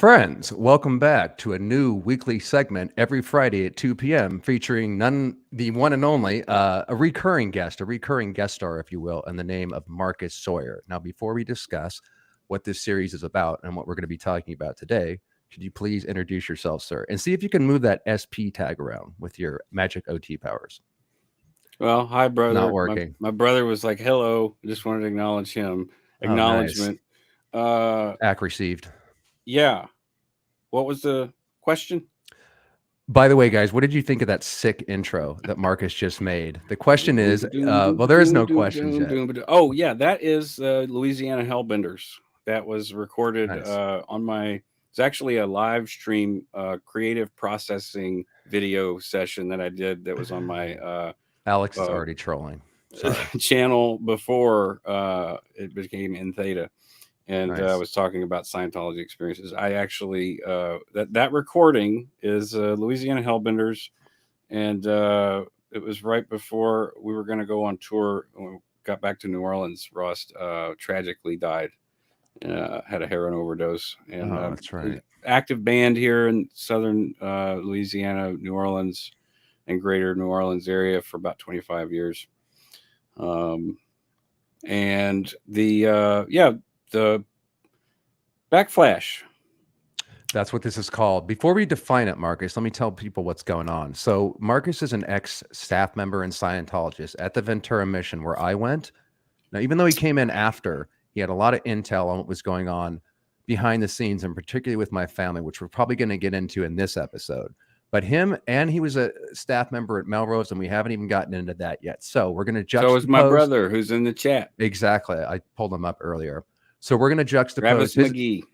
Friends, welcome back to a new weekly segment every Friday at 2 p.m. featuring the one and only, a recurring guest star, if you will, in the name of Marcus Sawyer. Now, before we discuss what this series is about and what we're going to be talking about today, could you please introduce yourself, sir, and see if you can move that SP tag around with your magic OT powers. Well, hi, brother. Not working. My brother was like, hello. I just wanted to acknowledge him. Acknowledgement. Oh, nice. Ack received. Yeah. What was the question? By the way, guys, what did you think of that sick intro that Marcus just made? The question is, well, there is no questions yet. Oh, yeah, that is Louisiana Hellbenders. That was recorded on my, it's actually a live stream creative processing video session that I did that was on my Alex is already trolling. Channel before it became in Theta. And I was talking about Scientology experiences. I actually, that recording is Louisiana Hellbenders. And it was right before we were going to go on tour. When we got back to New Orleans, Ross tragically died, had a heroin overdose. And that's right. Active band here in southern Louisiana, New Orleans, and greater New Orleans area for about 25 years. And the backflash. That's what this is called. Before we define it, Marcus, let me tell people what's going on. So Marcus is an ex-staff member and Scientologist at the Ventura mission where I went. Now, even though he came in after, he had a lot of intel on what was going on behind the scenes, and particularly with my family, which we're probably going to get into in this episode. But he was a staff member at Melrose, and we haven't even gotten into that yet. So we're going to juxtapose. So is my brother, who's in the chat. Exactly. I pulled him up earlier. So we're going to juxtapose. Travis Magee.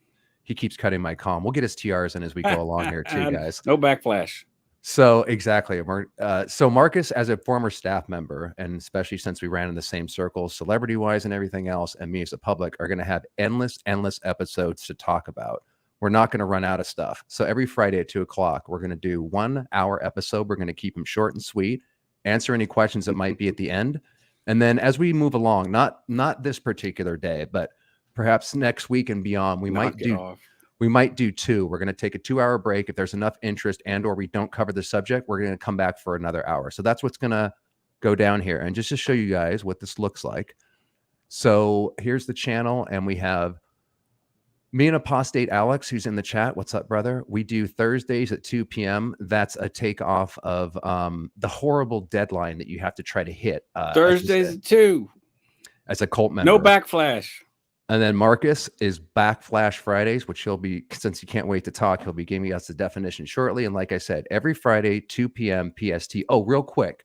He keeps cutting my comm. We'll get his TRs in as we go along here too, guys. No backflash. So exactly. So Marcus, as a former staff member, and especially since we ran in the same circles, celebrity-wise and everything else, and me as a public, are going to have endless episodes to talk about. We're not going to run out of stuff. So every Friday at 2 o'clock, we're going to do 1 hour episode. We're going to keep them short and sweet, answer any questions that might be at the end. And then as we move along, not this particular day, but perhaps next week and beyond, we might do 2. We're going to take a 2-hour break. If there's enough interest and or we don't cover the subject, we're going to come back for another hour. So that's what's going to go down here. And just to show you guys what this looks like. So here's the channel, and we have me and Apostate Alex, who's in the chat. What's up, brother? We do Thursdays at 2 p.m. That's a takeoff of the horrible deadline that you have to try to hit. Thursdays at 2. As a cult member. No backflash. And then Marcus is Backflash Fridays, which he'll be, since he can't wait to talk, he'll be giving us the definition shortly. And like I said, every Friday, 2 p.m. PST. Oh, real quick.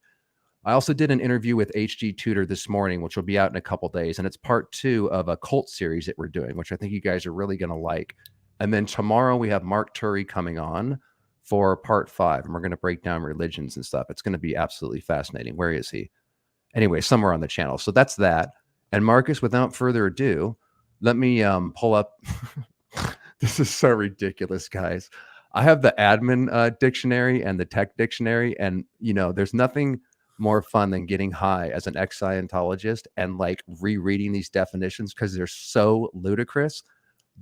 I also did an interview with HG Tudor this morning, which will be out in a couple days. And it's part 2 of a cult series that we're doing, which I think you guys are really going to like. And then tomorrow we have Mark Turry coming on for part 5. And we're going to break down religions and stuff. It's going to be absolutely fascinating. Where is he? Anyway, somewhere on the channel. So that's that. And Marcus, without further ado, let me pull up. This is so ridiculous, guys. I have the admin dictionary and the tech dictionary. And, you know, there's nothing more fun than getting high as an ex-Scientologist and like rereading these definitions because they're so ludicrous.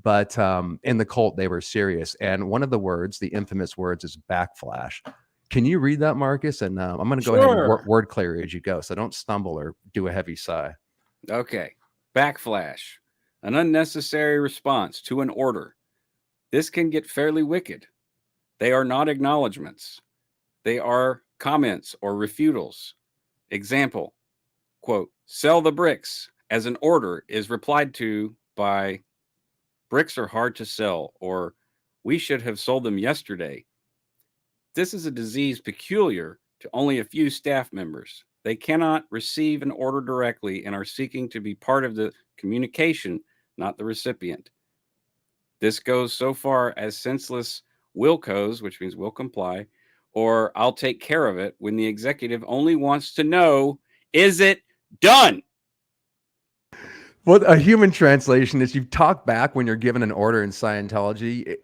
But in the cult, they were serious. And one of the words, the infamous words, is backflash. Can you read that, Marcus? And I'm going to go ahead and word clear as you go. So don't stumble or do a heavy sigh. Okay. Backflash. An unnecessary response to an order. This can get fairly wicked. They are not acknowledgments. They are comments or refutals. Example, quote, sell the bricks as an order is replied to by bricks are hard to sell, or we should have sold them yesterday. This is a disease peculiar to only a few staff members. They cannot receive an order directly and are seeking to be part of the communication, not the recipient. This goes so far as senseless wilcos, which means will comply, or I'll take care of it when the executive only wants to know, is it done? Well, a human translation is you talk back when you're given an order in Scientology.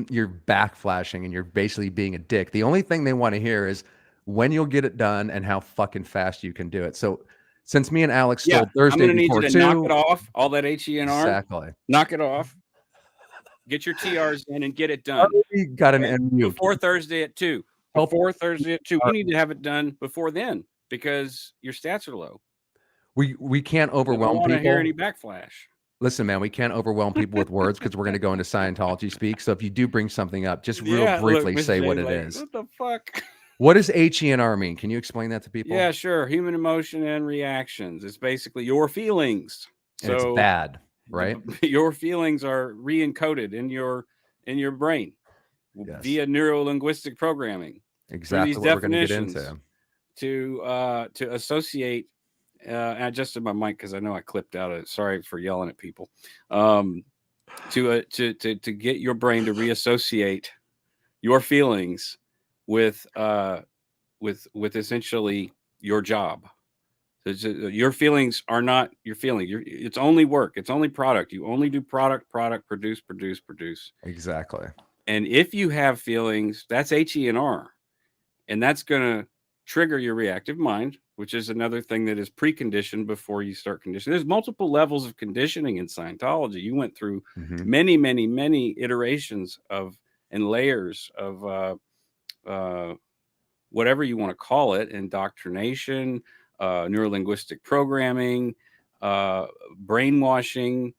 You're backflashing and you're basically being a dick. The only thing they want to hear is when you'll get it done and how fucking fast you can do it. So since me and Alex stole Thursday I'm gonna need before you to knock it off, all that HENR. Exactly. Knock it off. Get your TRs in and get it done. Already got an Okay? MU. Before Thursday at 2. Before Thursday at 2. You need to have it done before then because your stats are low. We can't We overwhelm don't want to hear people. any backflash. Listen, man, we can't overwhelm people with words because we're going to go into Scientology speak. So if you do bring something up, just real briefly say what it is. What the fuck? What does HENR mean? Can you explain that to people? Yeah, sure. Human emotion and reactions. It's basically your feelings. And it's bad, right? Your feelings are re-encoded in your brain via neuro-linguistic programming. Exactly these what we're going to get definitions into. To associate. I adjusted my mic because I know I clipped out of it. Sorry for yelling at people. To get your brain to reassociate your feelings with essentially your job. Your feelings are not your feeling. It's only work. It's only product. You only do product, produce. Exactly. And if you have feelings, that's HENR, and that's going to trigger your reactive mind, which is another thing that is preconditioned before you start conditioning. There's multiple levels of conditioning in Scientology. You went through many iterations of and layers of whatever you want to call it, indoctrination, neurolinguistic programming, brainwashing,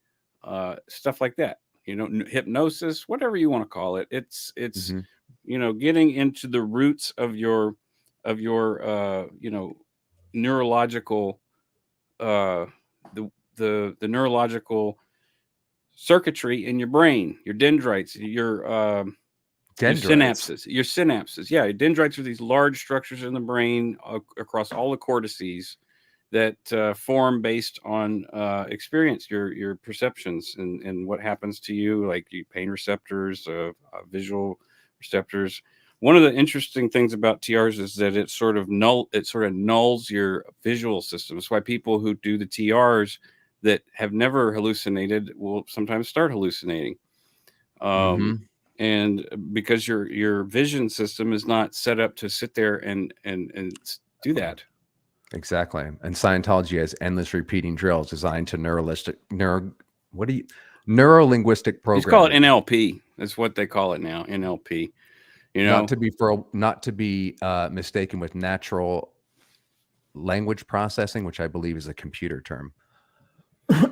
stuff like that. Hypnosis, whatever you want to call it. It's getting into the roots of your neurological the neurological circuitry in your brain, your dendrites, your synapses. Yeah, dendrites are these large structures in the brain across all the cortices that form based on experience, your perceptions, and what happens to you, like pain receptors, visual receptors. One of the interesting things about TRs is that it sort of nulls your visual system. That's why people who do the TRs that have never hallucinated will sometimes start hallucinating. And because your vision system is not set up to sit there and do that. Exactly. And Scientology has endless repeating drills designed to neurolinguistic programming. It's called NLP. That's what they call it now, NLP. Not to be mistaken with natural language processing, which I believe is a computer term.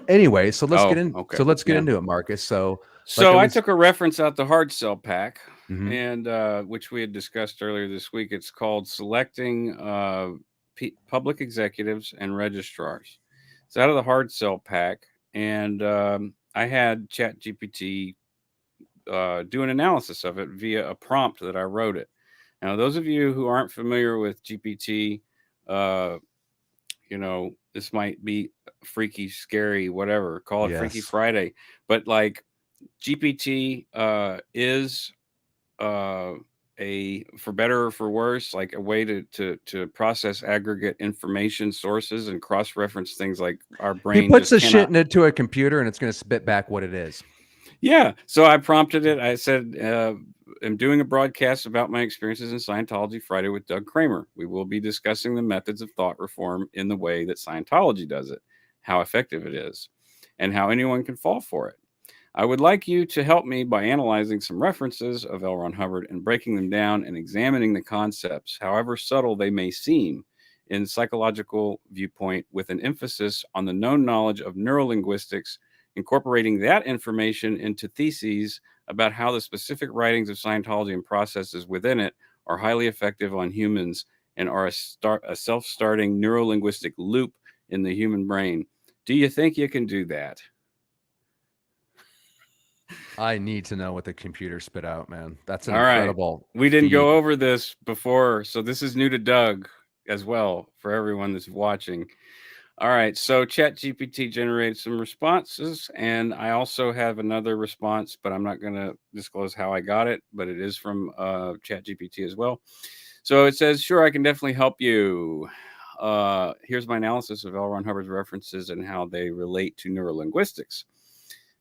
Anyway, so let's get in. Okay. So let's get into it, Marcus. So I took a reference out the hard sell pack, and which we had discussed earlier this week. It's called Selecting Public Executives and Registrars. It's out of the hard sell pack, and I had ChatGPT do an analysis of it via a prompt that I wrote it. Now, those of you who aren't familiar with GPT, this might be freaky, scary, whatever. Call it Freaky Friday. But like GPT is for better or for worse, like a way to process aggregate information sources and cross-reference things like our brain. He puts the shit into a computer and it's going to spit back what it is. Yeah. So I prompted it. I said, I'm doing a broadcast about my experiences in Scientology Friday with Doug Kramer. We will be discussing the methods of thought reform in the way that Scientology does it, how effective it is, and how anyone can fall for it. I would like you to help me by analyzing some references of L. Ron Hubbard and breaking them down and examining the concepts, however subtle they may seem, in psychological viewpoint, with an emphasis on the known knowledge of neurolinguistics, incorporating that information into theses about how the specific writings of Scientology and processes within it are highly effective on humans and are a self-starting neurolinguistic loop in the human brain. Do you think you can do that? I need to know what the computer spit out, man. That's an incredible. We didn't go over this before, so this is new to Doug as well for everyone that's watching. All right, so ChatGPT generated some responses, and I also have another response, but I'm not going to disclose how I got it, but it is from ChatGPT as well. So it says, sure, I can definitely help you. Here's my analysis of L. Ron Hubbard's references and how they relate to neurolinguistics.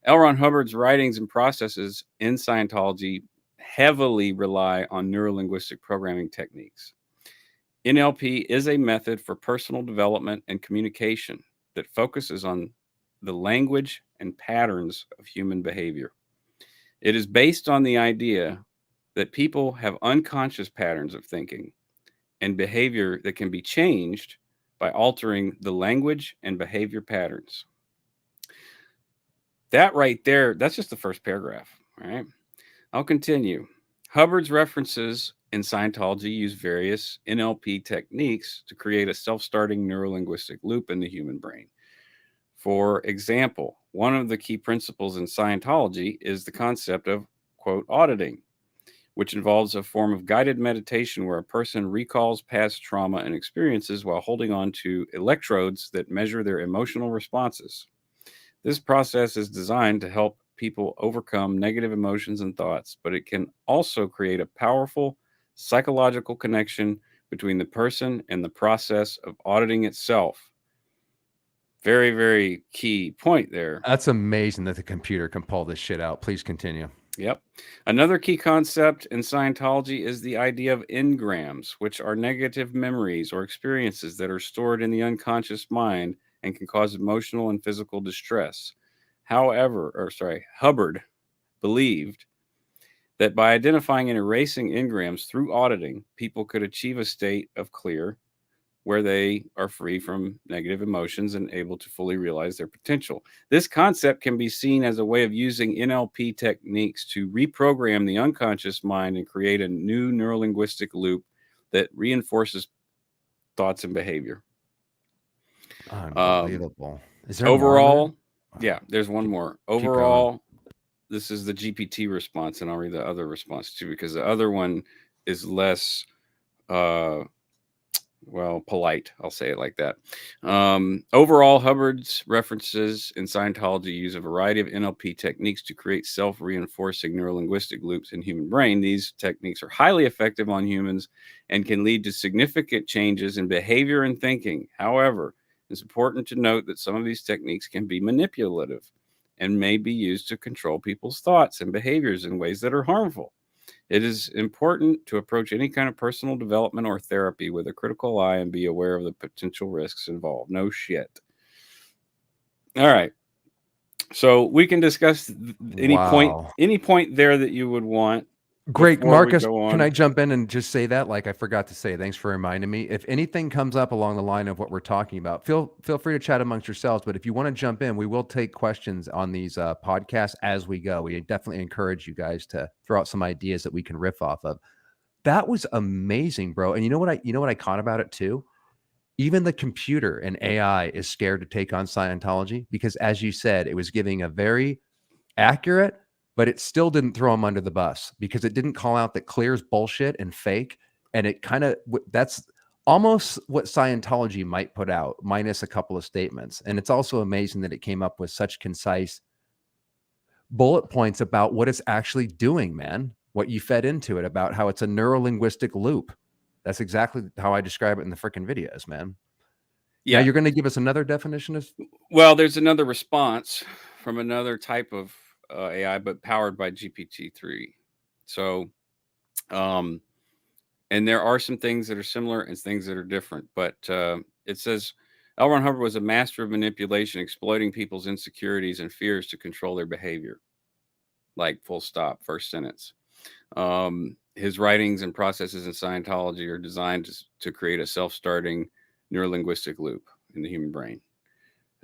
L. Ron Hubbard's writings and processes in Scientology heavily rely on neurolinguistic programming techniques. NLP is a method for personal development and communication that focuses on the language and patterns of human behavior. It is based on the idea that people have unconscious patterns of thinking and behavior that can be changed by altering the language and behavior patterns. That right there, that's just the first paragraph. All right. I'll continue. Hubbard's references in Scientology use various NLP techniques to create a self-starting neurolinguistic loop in the human brain. For example, one of the key principles in Scientology is the concept of, quote, auditing, which involves a form of guided meditation where a person recalls past trauma and experiences while holding on to electrodes that measure their emotional responses. This process is designed to help people overcome negative emotions and thoughts, but it can also create a powerful psychological connection between the person and the process of auditing itself. Very, very key point there. That's amazing that the computer can pull this shit out. Please continue. Yep. Another key concept in Scientology is the idea of engrams, which are negative memories or experiences that are stored in the unconscious mind and can cause emotional and physical distress. Hubbard believed that by identifying and erasing engrams through auditing, people could achieve a state of clear where they are free from negative emotions and able to fully realize their potential. This concept can be seen as a way of using NLP techniques to reprogram the unconscious mind and create a new neurolinguistic loop that reinforces thoughts and behavior. Unbelievable. Is there overall, more? yeah, there's one more. Overall, this is the GPT response, and I'll read the other response too, because the other one is less polite. I'll say it like that. Overall, Hubbard's references in Scientology use a variety of NLP techniques to create self-reinforcing neurolinguistic loops in human brain. These techniques are highly effective on humans and can lead to significant changes in behavior and thinking. However, it's important to note that some of these techniques can be manipulative and may be used to control people's thoughts and behaviors in ways that are harmful. It is important to approach any kind of personal development or therapy with a critical eye and be aware of the potential risks involved. No shit. All right. So we can discuss any point there that you would want. Great, Marcus. Can I jump in and just say that? Like I forgot to say, thanks for reminding me. If anything comes up along the line of what we're talking about, feel free to chat amongst yourselves. But if you want to jump in, we will take questions on these podcasts as we go. We definitely encourage you guys to throw out some ideas that we can riff off of. That was amazing, bro. And you know what I caught about it too? Even the computer and AI is scared to take on Scientology because, as you said, it was giving a very accurate, but it still didn't throw him under the bus because it didn't call out that Clear's bullshit and fake. And it kind of, that's almost what Scientology might put out, minus a couple of statements. And it's also amazing that it came up with such concise bullet points about what it's actually doing, man. What you fed into it about how it's a neurolinguistic loop. That's exactly how I describe it in the freaking videos, man. Yeah. Now you're going to give us another definition of. Well, there's another response from another type of AI, but powered by GPT-3. So, and there are some things that are similar and things that are different. But it says L. Ron Hubbard was a master of manipulation, exploiting people's insecurities and fears to control their behavior. Like full stop, first sentence. His writings and processes in Scientology are designed to create a self-starting neurolinguistic loop in the human brain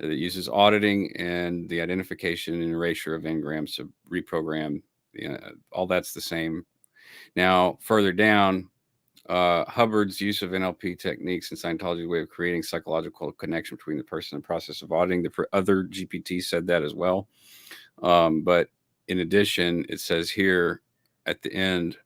that uses auditing and the identification and erasure of engrams to reprogram. All that's the same. Now, further down, Hubbard's use of NLP techniques in Scientology way of creating psychological connection between the person and process of auditing. The other GPT said that as well. But in addition, it says here at the end,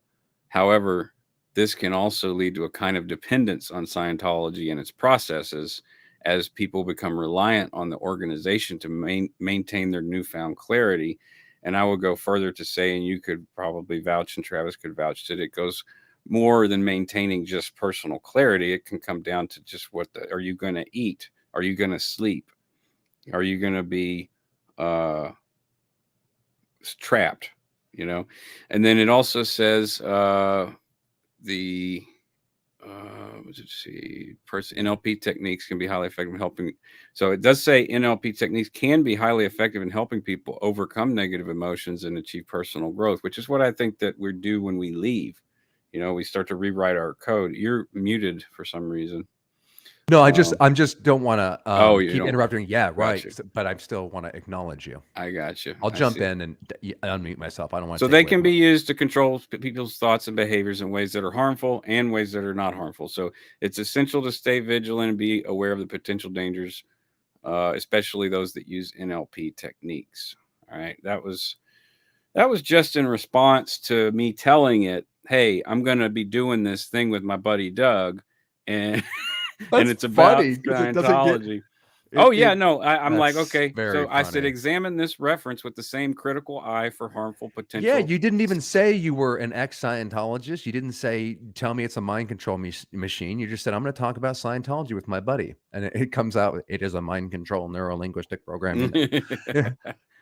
however, this can also lead to a kind of dependence on Scientology and its processes as people become reliant on the organization to maintain their newfound clarity. And I will go further to say, and you could probably vouch, and Travis could vouch, that it goes more than maintaining just personal clarity. It can come down to just are you going to eat? Are you going to sleep? Are you going to be trapped? And then it also says let's see, NLP techniques can be highly effective in helping. So it does say NLP techniques can be highly effective in helping people overcome negative emotions and achieve personal growth, which is what I think that we do when we leave. You know, we start to rewrite our code. You're muted for some reason. No, I'm just don't want to you keep don't- interrupting. Yeah, right. Gotcha. But I still want to acknowledge you. I got you. I'll I jump see. in and unmute myself. I don't want to. So they can be used to control people's thoughts and behaviors in ways that are harmful and ways that are not harmful. So it's essential to stay vigilant and be aware of the potential dangers, especially those that use NLP techniques. All right, that was just in response to me telling it, hey, I'm going to be doing this thing with my buddy Doug, and and it's about Scientology. I'm like, okay. So I said, examine this reference with the same critical eye for harmful potential. Yeah, you didn't even say you were an ex-Scientologist. You didn't say, tell me it's a mind control machine. You just said, I'm going to talk about Scientology with my buddy. And it comes out, it is a mind control neuro-linguistic programming.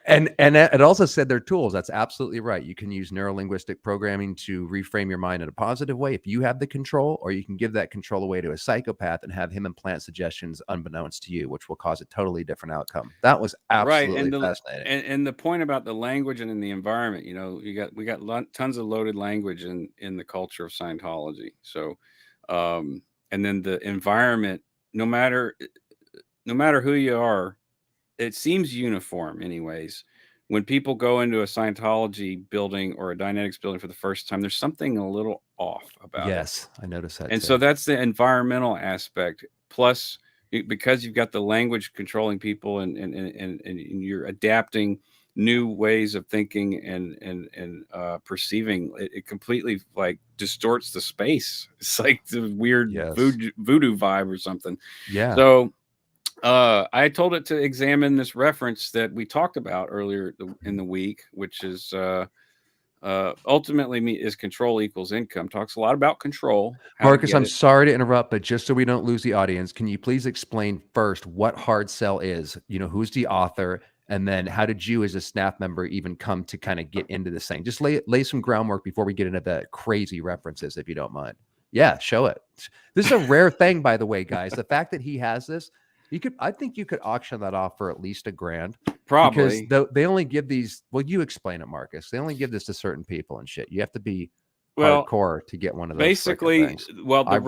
And it also said they're tools. That's absolutely right. You can use neuro-linguistic programming to reframe your mind in a positive way if you have the control, or you can give that control away to a psychopath and have him implant suggestions unbeknownst to you, which will cause a totally different outcome. That was absolutely fascinating. And the point about the language and in the environment, you know, we got tons of loaded language in the culture of Scientology. So, and then the environment, no matter who you are, it seems uniform anyways. When people go into a Scientology building or a Dynetics building for the first time, there's something a little off about it. Yes, I noticed that. And so that's the environmental aspect. Plus, because you've got the language controlling people and you're adapting new ways of thinking and perceiving, it completely like distorts the space. It's like the weird voodoo vibe or something. Yeah. So I told it to examine this reference that we talked about earlier in the week, which is ultimately is control equals income. Talks a lot about control. Marcus, I'm sorry to interrupt, but just so we don't lose the audience, can you please explain first what hard sell is? You know, who's the author? And then how did you as a staff member even come to kind of get into this thing? Just lay some groundwork before we get into the crazy references, if you don't mind. Yeah, show it. This is a rare thing, by the way, guys. The fact that he has this, I think you could auction that off for at least $1,000. Probably. Because they only give these, well, you explain it, Marcus. They only give this to certain people and shit. You have to be hardcore to get one of those. Basically, the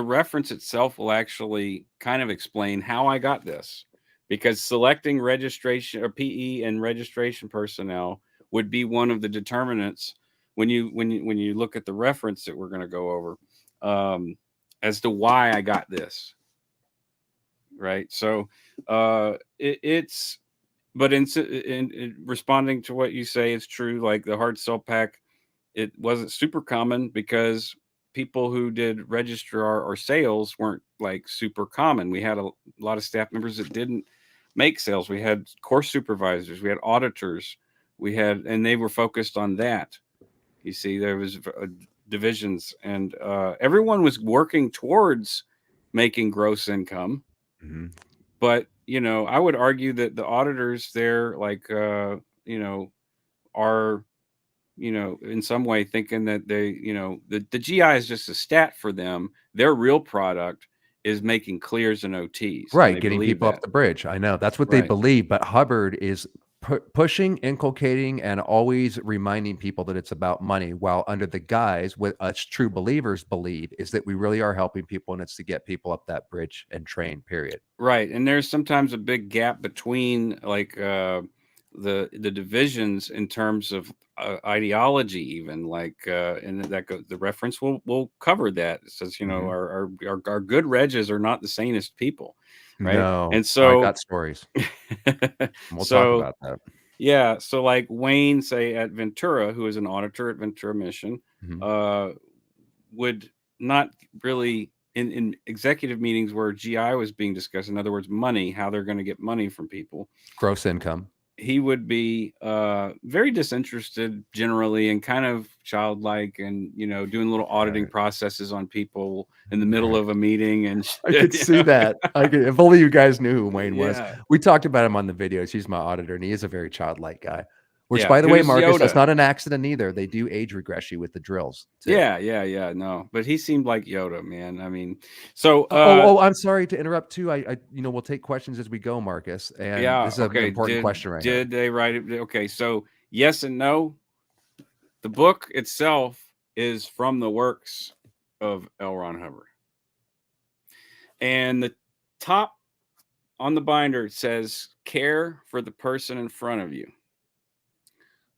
reference itself will actually kind of explain how I got this, because selecting registration or PE and registration personnel would be one of the determinants when you look at the reference that we're going to go over, as to why I got this. Right. So it's, but in responding to what you say, it's true. Like the hard sell pack, it wasn't super common because people who did registrar or sales weren't like super common. We had a lot of staff members that didn't make sales. We had course supervisors, we had auditors, and they were focused on that. You see, there was divisions, and everyone was working towards making gross income. Mm-hmm. But, you know, I would argue that the auditors there, like, you know, are, you know, in some way thinking that they, you know, the GI is just a stat for them. Their real product is making clears and OTs. Right, getting people up the bridge. I know. That's what they believe. But Hubbard is pushing, inculcating, and always reminding people that it's about money, while under the guise, what us true believers believe is that we really are helping people, and it's to get people up that bridge and train, period. Right. And there's sometimes a big gap between like the divisions in terms of ideology, even like and that the reference will cover that. It says, you know, our good regs are not the sanest people. Right. No, and so I got stories. We'll talk about that. Yeah. So like Wayne, say at Ventura, who is an auditor at Ventura Mission, would not really in executive meetings where GI was being discussed, in other words, money, how they're going to get money from people, gross income. He would be very disinterested generally and kind of childlike, and, you know, doing little auditing processes on people in the middle of a meeting. And I could see that. If only you guys knew who Wayne was. We talked about him on the videos. He's my auditor, and he is a very childlike guy. Which, Yeah, by the way, who's Marcus, that's Yoda? not an accident either. They do age regress you with the drills too. Yeah. No, but he seemed like Yoda, man. I mean, so I'm sorry to interrupt too. We'll take questions as we go, Marcus. And yeah, this is an okay. important question right here. Did they write it? Okay, so yes and no. The book itself is from the works of L. Ron Hubbard, and the top on the binder says "Care for the person in front of you."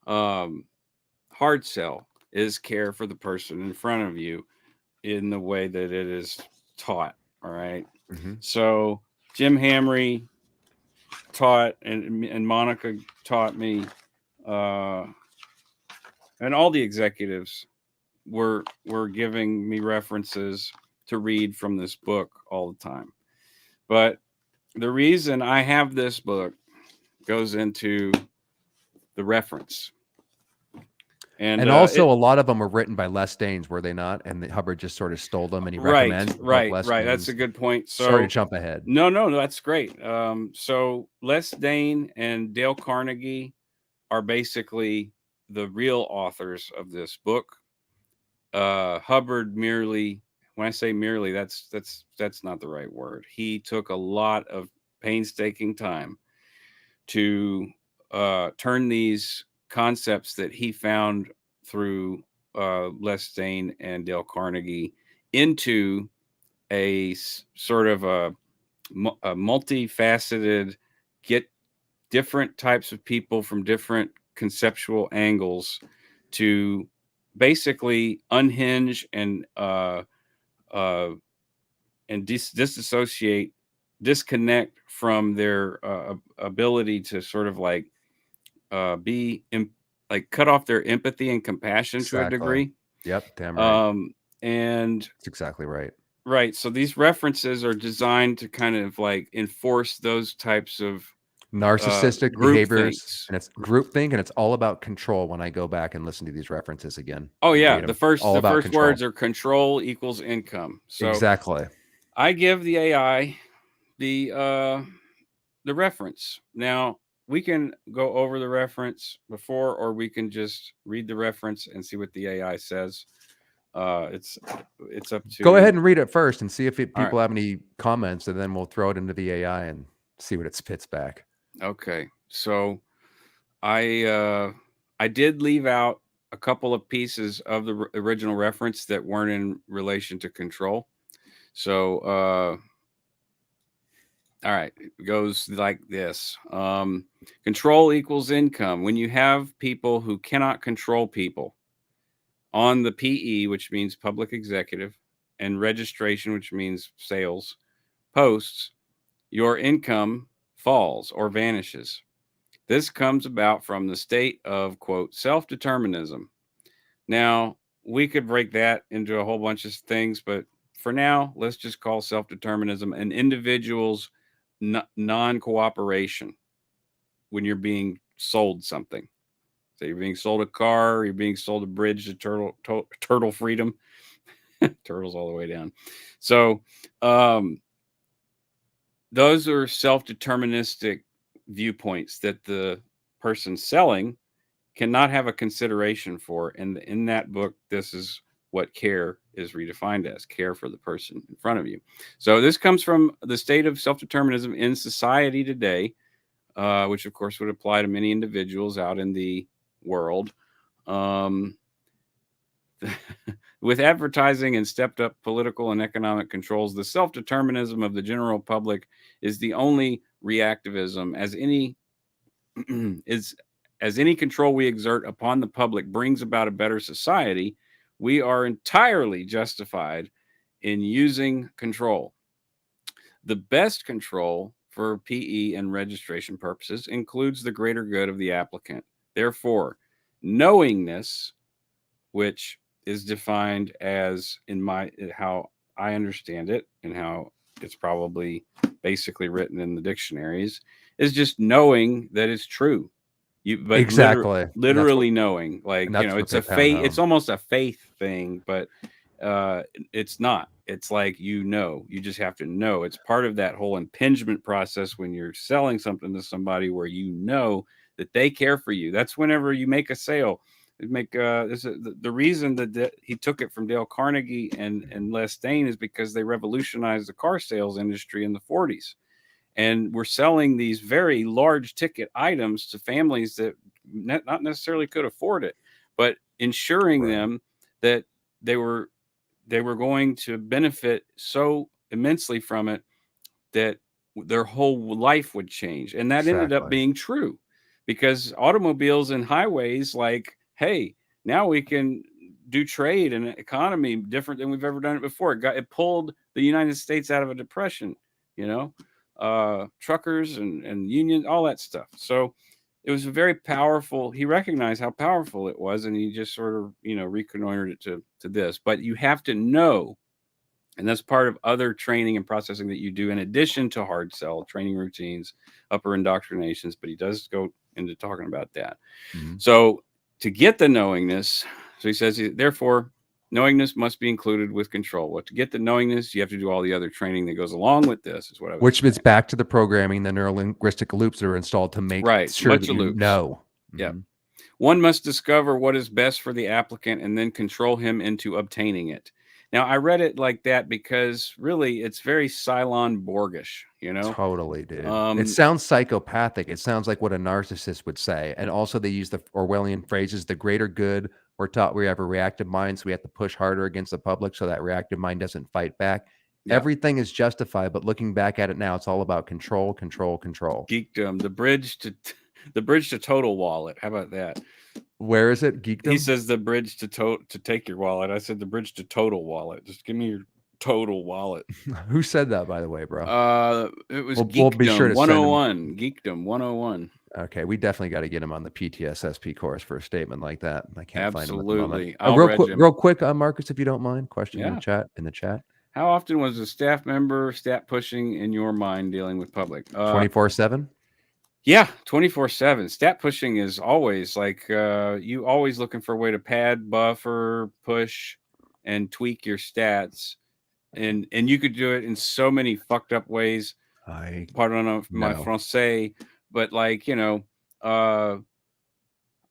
Hard sell is care for the person in front of you in the way that it is taught. All right. Mm-hmm. So Jim Hamry taught, and Monica taught me, and all the executives were giving me references to read from this book all the time. But the reason I have this book goes into the reference. And also, a lot of them were written by Les Danes, were they not? And Hubbard just sort of stole them, and he recommends the book Les right. That's Danes. a good point. So, sorry to jump ahead. No, that's great. So Les Dane and Dale Carnegie are basically the real authors of this book. Hubbard merely, when I say merely, that's not the right word. He took a lot of painstaking time to turn these concepts that he found through Les Dane and Dale Carnegie into a sort of a multifaceted, get different types of people from different conceptual angles to basically unhinge and disassociate, disconnect from their ability to sort of like cut off their empathy and compassion to a degree. Yep, damn right. And that's exactly right. Right. So these references are designed to kind of like enforce those types of narcissistic behaviors, thinks. and it's groupthink, and it's all about control. When I go back and listen to these references again, oh yeah, the first control. words are control equals income. So exactly. I give the AI the reference. Now we can go over the reference before, or we can just read the reference and see what the AI says. It's up to go ahead and read it first and see if people right. have any comments, and then we'll throw it into the AI and see what it spits back. Okay, so I did leave out a couple of pieces of the original reference that weren't in relation to control. So all right, it goes like this. Control equals income. When you have people who cannot control people on the PE, which means public executive, and registration, which means sales, posts, your income falls or vanishes. This comes about from the state of, quote, self-determinism. Now, we could break that into a whole bunch of things, but for now, let's just call self-determinism an individual's non-cooperation when you're being sold something. So you're being sold a car, you're being sold a bridge to turtle freedom. Turtles all the way down. So those are self-deterministic viewpoints that the person selling cannot have a consideration for. And in that book, this is what care is redefined as: care for the person in front of you. So this comes from the state of self-determinism in society today, which of course would apply to many individuals out in the world. With advertising and stepped up political and economic controls, the self-determinism of the general public is the only reactivism, as any control we exert upon the public brings about a better society. We are entirely justified in using control. The best control for PE and registration purposes includes the greater good of the applicant. Therefore, knowingness, which is defined as, how I understand it and how it's probably basically written in the dictionaries, is just knowing that it's true. But exactly, literally knowing, like, it's a faith. It's almost a faith thing, but it's not. It's like, you just have to know. It's part of that whole impingement process when you're selling something to somebody, where that they care for you. That's whenever you make a sale. The reason that he took it from Dale Carnegie and Les Dane is because they revolutionized the car sales industry in the 40s. And we're selling these very large ticket items to families that not necessarily could afford it, but ensuring them that they were going to benefit so immensely from it that their whole life would change. And that ended up being true, because automobiles and highways, like, hey, now we can do trade and economy different than we've ever done it before. It pulled the United States out of a depression, truckers and unions, all that stuff. So it was very powerful. He recognized how powerful it was, and he just sort of, reconnoitered it to this. But you have to know, and that's part of other training and processing that you do in addition to hard sell training routines, upper indoctrinations. But he does go into talking about that. So to get the knowingness, so he says, therefore, knowingness must be included with control. Well, to get the knowingness, you have to do all the other training that goes along with this, is what I was Which saying. gets back to the programming, the neurolinguistic loops that are installed to make sure that you know. Yeah. One must discover what is best for the applicant and then control him into obtaining it. Now, I read it like that because really it's very Cylon Borgish, Totally, dude. It sounds psychopathic. It sounds like what a narcissist would say. And also they use the Orwellian phrases, the greater good. We're taught we have a reactive mind, so we have to push harder against the public so that reactive mind doesn't fight back. Yep. Everything is justified, but looking back at it now, it's all about control, control, control. Geekdom, the bridge to total wallet. How about that? Where is it? Geekdom? He says the bridge to take your wallet. I said the bridge to total wallet. Just give me your total wallet. Who said that, by the way, bro? It was Geekdom be sure to 101. Geekdom 101. Okay, we definitely got to get him on the PTSSP course for a statement like that. I can't find him at the moment. Real quick, Marcus, if you don't mind, question in the chat. How often was a staff member stat pushing in your mind dealing with public? 24/7. Yeah, 24/7. Stat pushing is always like you always looking for a way to pad, buffer, push, and tweak your stats, and you could do it in so many fucked up ways. Pardon my français, but like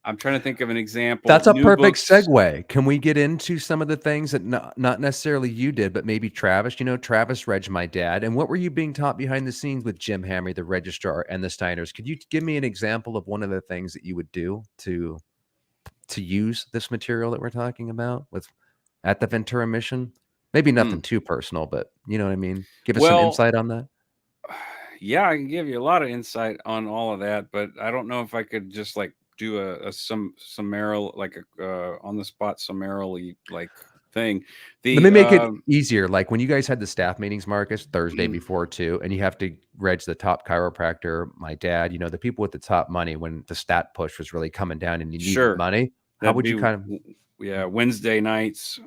I'm trying to think of an example. That's a perfect segue. Can we get into some of the things that not necessarily you did, but maybe Travis? Travis reg my dad. And what were you being taught behind the scenes with Jim Hamry, the registrar, and the Steiners? Could you give me an example of one of the things that you would do to use this material that we're talking about at the Ventura mission? Maybe nothing too personal, but you know what I mean? Give us some insight on that. Yeah, I can give you a lot of insight on all of that, but I don't know if I could just like do a summarily, like a on the spot summarily like thing. Let me make it easier. Like when you guys had the staff meetings, Marcus, Thursday before too, and you have to reg the top chiropractor, my dad, the people with the top money when the stat push was really coming down and you needed money. How would you Wednesday nights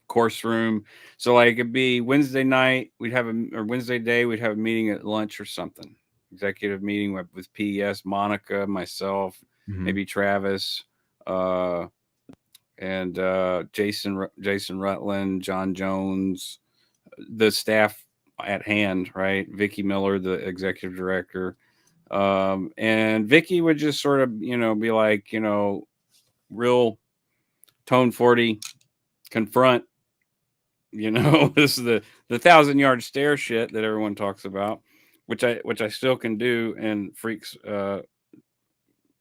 course room? So like it'd be Wednesday night, or Wednesday day, we'd have a meeting at lunch or something. Executive meeting with PES, Monica, myself, maybe Travis, and Jason Rutland, John Jones, the staff at hand, right? Vicky Miller, the executive director. And Vicky would just sort of, be like, real tone 40, confront, this is the 1,000-yard stare shit that everyone talks about, which I still can do, and freaks.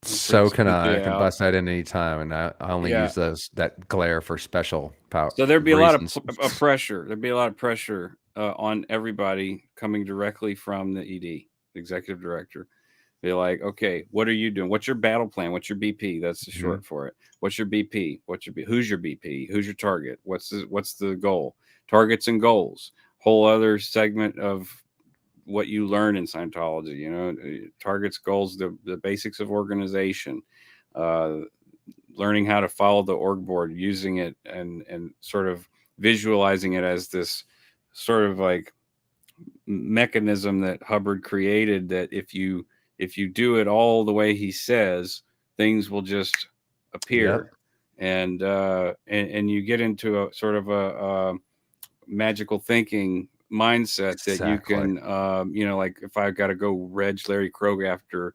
So can I can bust that in any time, and I only use that glare for special power. So there'd be a lot of pressure. There'd be a lot of pressure on everybody coming directly from the ED, the executive director. Be like, okay, what are you doing? What's your battle plan? What's your BP? That's the short for it. What's your BP? Who's your BP? Who's your target? What's the goal? Targets and goals. Whole other segment of what you learn in Scientology, targets, goals, the basics of organization, learning how to follow the org board, using it and sort of visualizing it as this sort of like mechanism that Hubbard created, that if you do it all the way he says, things will just appear. And you get into a sort of a magical thinking mindset that you can, like if I got to go reg Larry Krog after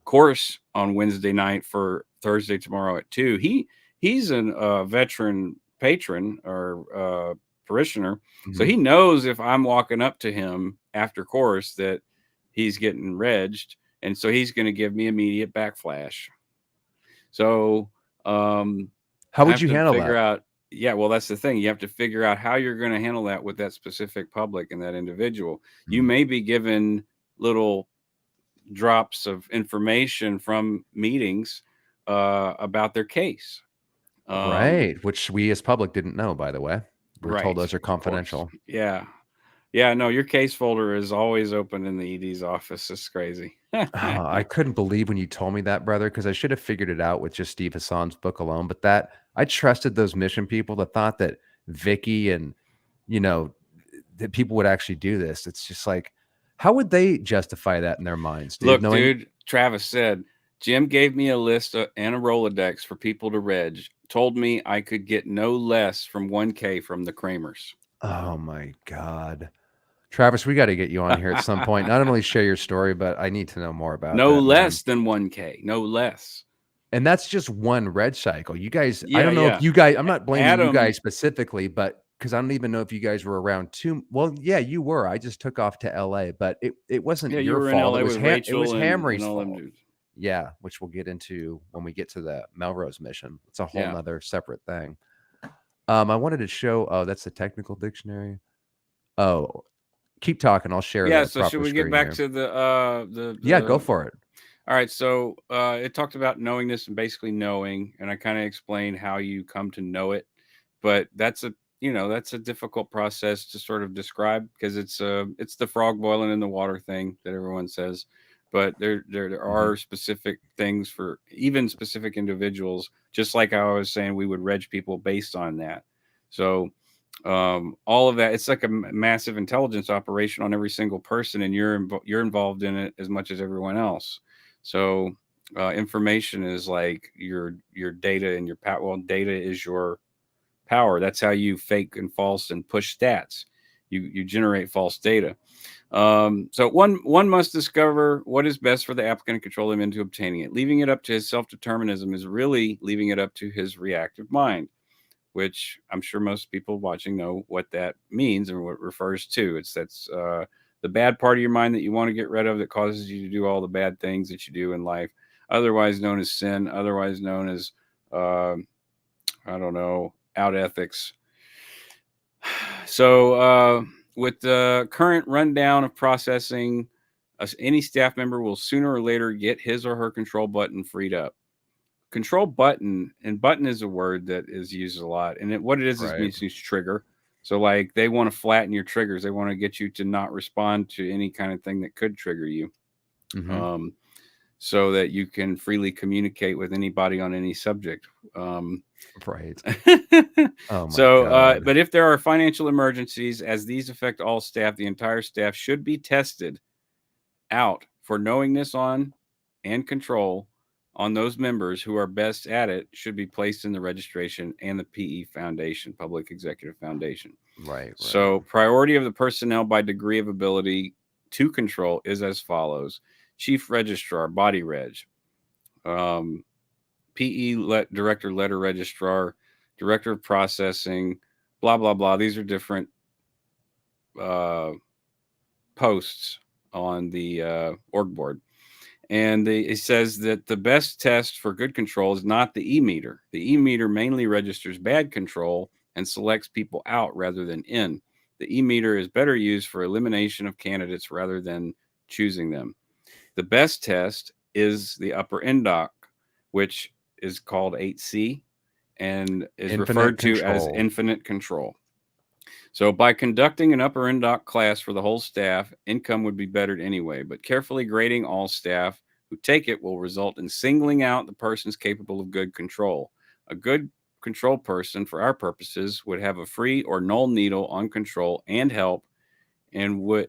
course on Wednesday night for Thursday tomorrow at 2. He's a veteran patron or parishioner, so he knows if I'm walking up to him after course that he's getting regged, and so he's going to give me immediate backflash. So how would you handle figure that? out? Yeah, well, that's the thing. You have to figure out how you're going to handle that with that specific public and that individual. You may be given little drops of information from meetings about their case. Right, which we as public didn't know, by the way. We're told those are confidential. Yeah. No, your case folder is always open in the ED's office. It's crazy. I couldn't believe when you told me that, brother, because I should have figured it out with just Steve Hassan's book alone. But that I trusted those mission people that thought that Vicky and that people would actually do this. It's just like, how would they justify that in their minds? Dude? Look, dude, Travis said, Jim gave me a list and a Rolodex for people to reg. Told me I could get no less from 1K from the Kramers. Oh my God. Travis, we got to get you on here at some point. Not only share your story, but I need to know more about no that, less than 1K. No less. And that's just one reg cycle. You guys, I don't know if you guys, I'm not blaming you guys specifically, but because I don't even know if you guys were around too. Well, yeah, you were. I just took off to LA, but it wasn't your fault. It was Hamry's fault. Yeah, which we'll get into when we get to the Melrose mission. It's a whole nother separate thing. I wanted to show. Oh, that's the technical dictionary. Oh, keep talking. I'll share. Yeah. So should we get back to the? Yeah, go for it. All right. So it talked about knowingness and basically knowing, and I kind of explained how you come to know it, but that's a difficult process to sort of describe because it's the frog boiling in the water thing that everyone says. But there are specific things for even specific individuals, just like I was saying, we would reg people based on that. So all of that, it's like a massive intelligence operation on every single person, and you're involved in it as much as everyone else. So information is like your data and your power. Well, data is your power. That's how you fake and false and push stats. You generate false data. So one must discover what is best for the applicant and control him into obtaining it. Leaving it up to his self-determinism is really leaving it up to his reactive mind, which I'm sure most people watching know what that means and what it refers to. That's the bad part of your mind that you want to get rid of that causes you to do all the bad things that you do in life, otherwise known as sin, otherwise known as, I don't know, out ethics. So with the current rundown of processing, any staff member will sooner or later get his or her control button freed up. Control button, and button is a word that is used a lot. And what it is means trigger. So like they want to flatten your triggers. They want to get you to not respond to any kind of thing that could trigger you. So that you can freely communicate with anybody on any subject. Right. But if there are financial emergencies, as these affect all staff, the entire staff should be tested out for knowingness on and control on those members who are best at it should be placed in the registration and the PE Foundation, Public Executive Foundation. Right. So priority of the personnel by degree of ability to control is as follows. Chief Registrar, Body Reg. PE Director, Letter Registrar, Director of Processing, blah, blah, blah. These are different posts on the org board. And it says that the best test for good control is not the E-meter. The E-meter mainly registers bad control and selects people out rather than in. The E-meter is better used for elimination of candidates rather than choosing them. The best test is the upper indoc, which is called 8C and is referred to as infinite control. So by conducting an upper indoc class for the whole staff, income would be bettered anyway, but carefully grading all staff who take it will result in singling out the persons capable of good control. A good control person, for our purposes, would have a free or null needle on control and help, and we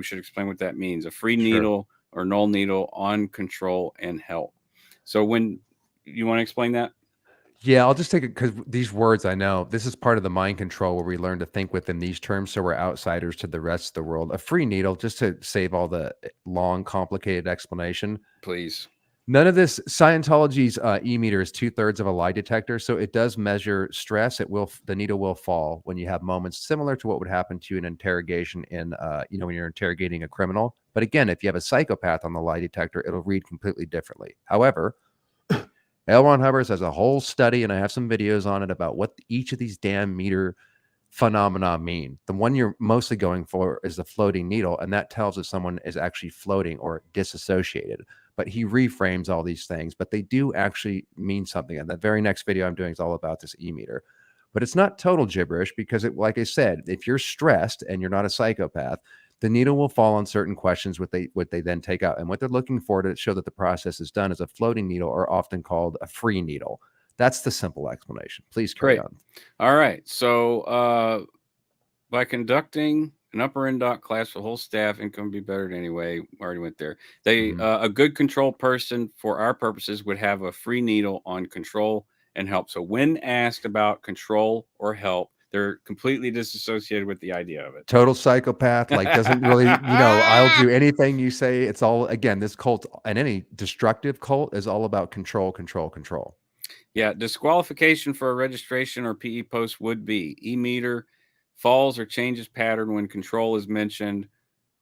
should explain what that means. A free needle or null needle on control and help. So when you want to explain that? Yeah, I'll just take it because these words I know. This is part of the mind control where we learn to think within these terms so we're outsiders to the rest of the world. A free needle, just to save all the long, complicated explanation. Please. None of this. Scientology's e-meter is 2/3 of a lie detector, so it does measure stress. The needle will fall when you have moments similar to what would happen to an interrogation in when you're interrogating a criminal. But again, if you have a psychopath on the lie detector, it'll read completely differently. However, L. Ron Hubbard has a whole study, and I have some videos on it about what each of these damn meter phenomena mean. The one you're mostly going for is the floating needle, and that tells if someone is actually floating or disassociated. But he reframes all these things, but they do actually mean something. And the very next video I'm doing is all about this e-meter. But it's not total gibberish because, like I said, if you're stressed and you're not a psychopath, the needle will fall on certain questions, what they then take out. And what they're looking for to show that the process is done is a floating needle, or often called a free needle. That's the simple explanation. Please carry on. All right. So by conducting an upper end doc class for the whole staff, income would be better anyway. Already went there. A good control person for our purposes would have a free needle on control and help. So when asked about control or help, they're completely disassociated with the idea of it. Total psychopath, like doesn't really, I'll do anything you say. It's all, again, this cult and any destructive cult is all about control, control, control. Yeah, disqualification for a registration or PE post would be e-meter falls or changes pattern when control is mentioned,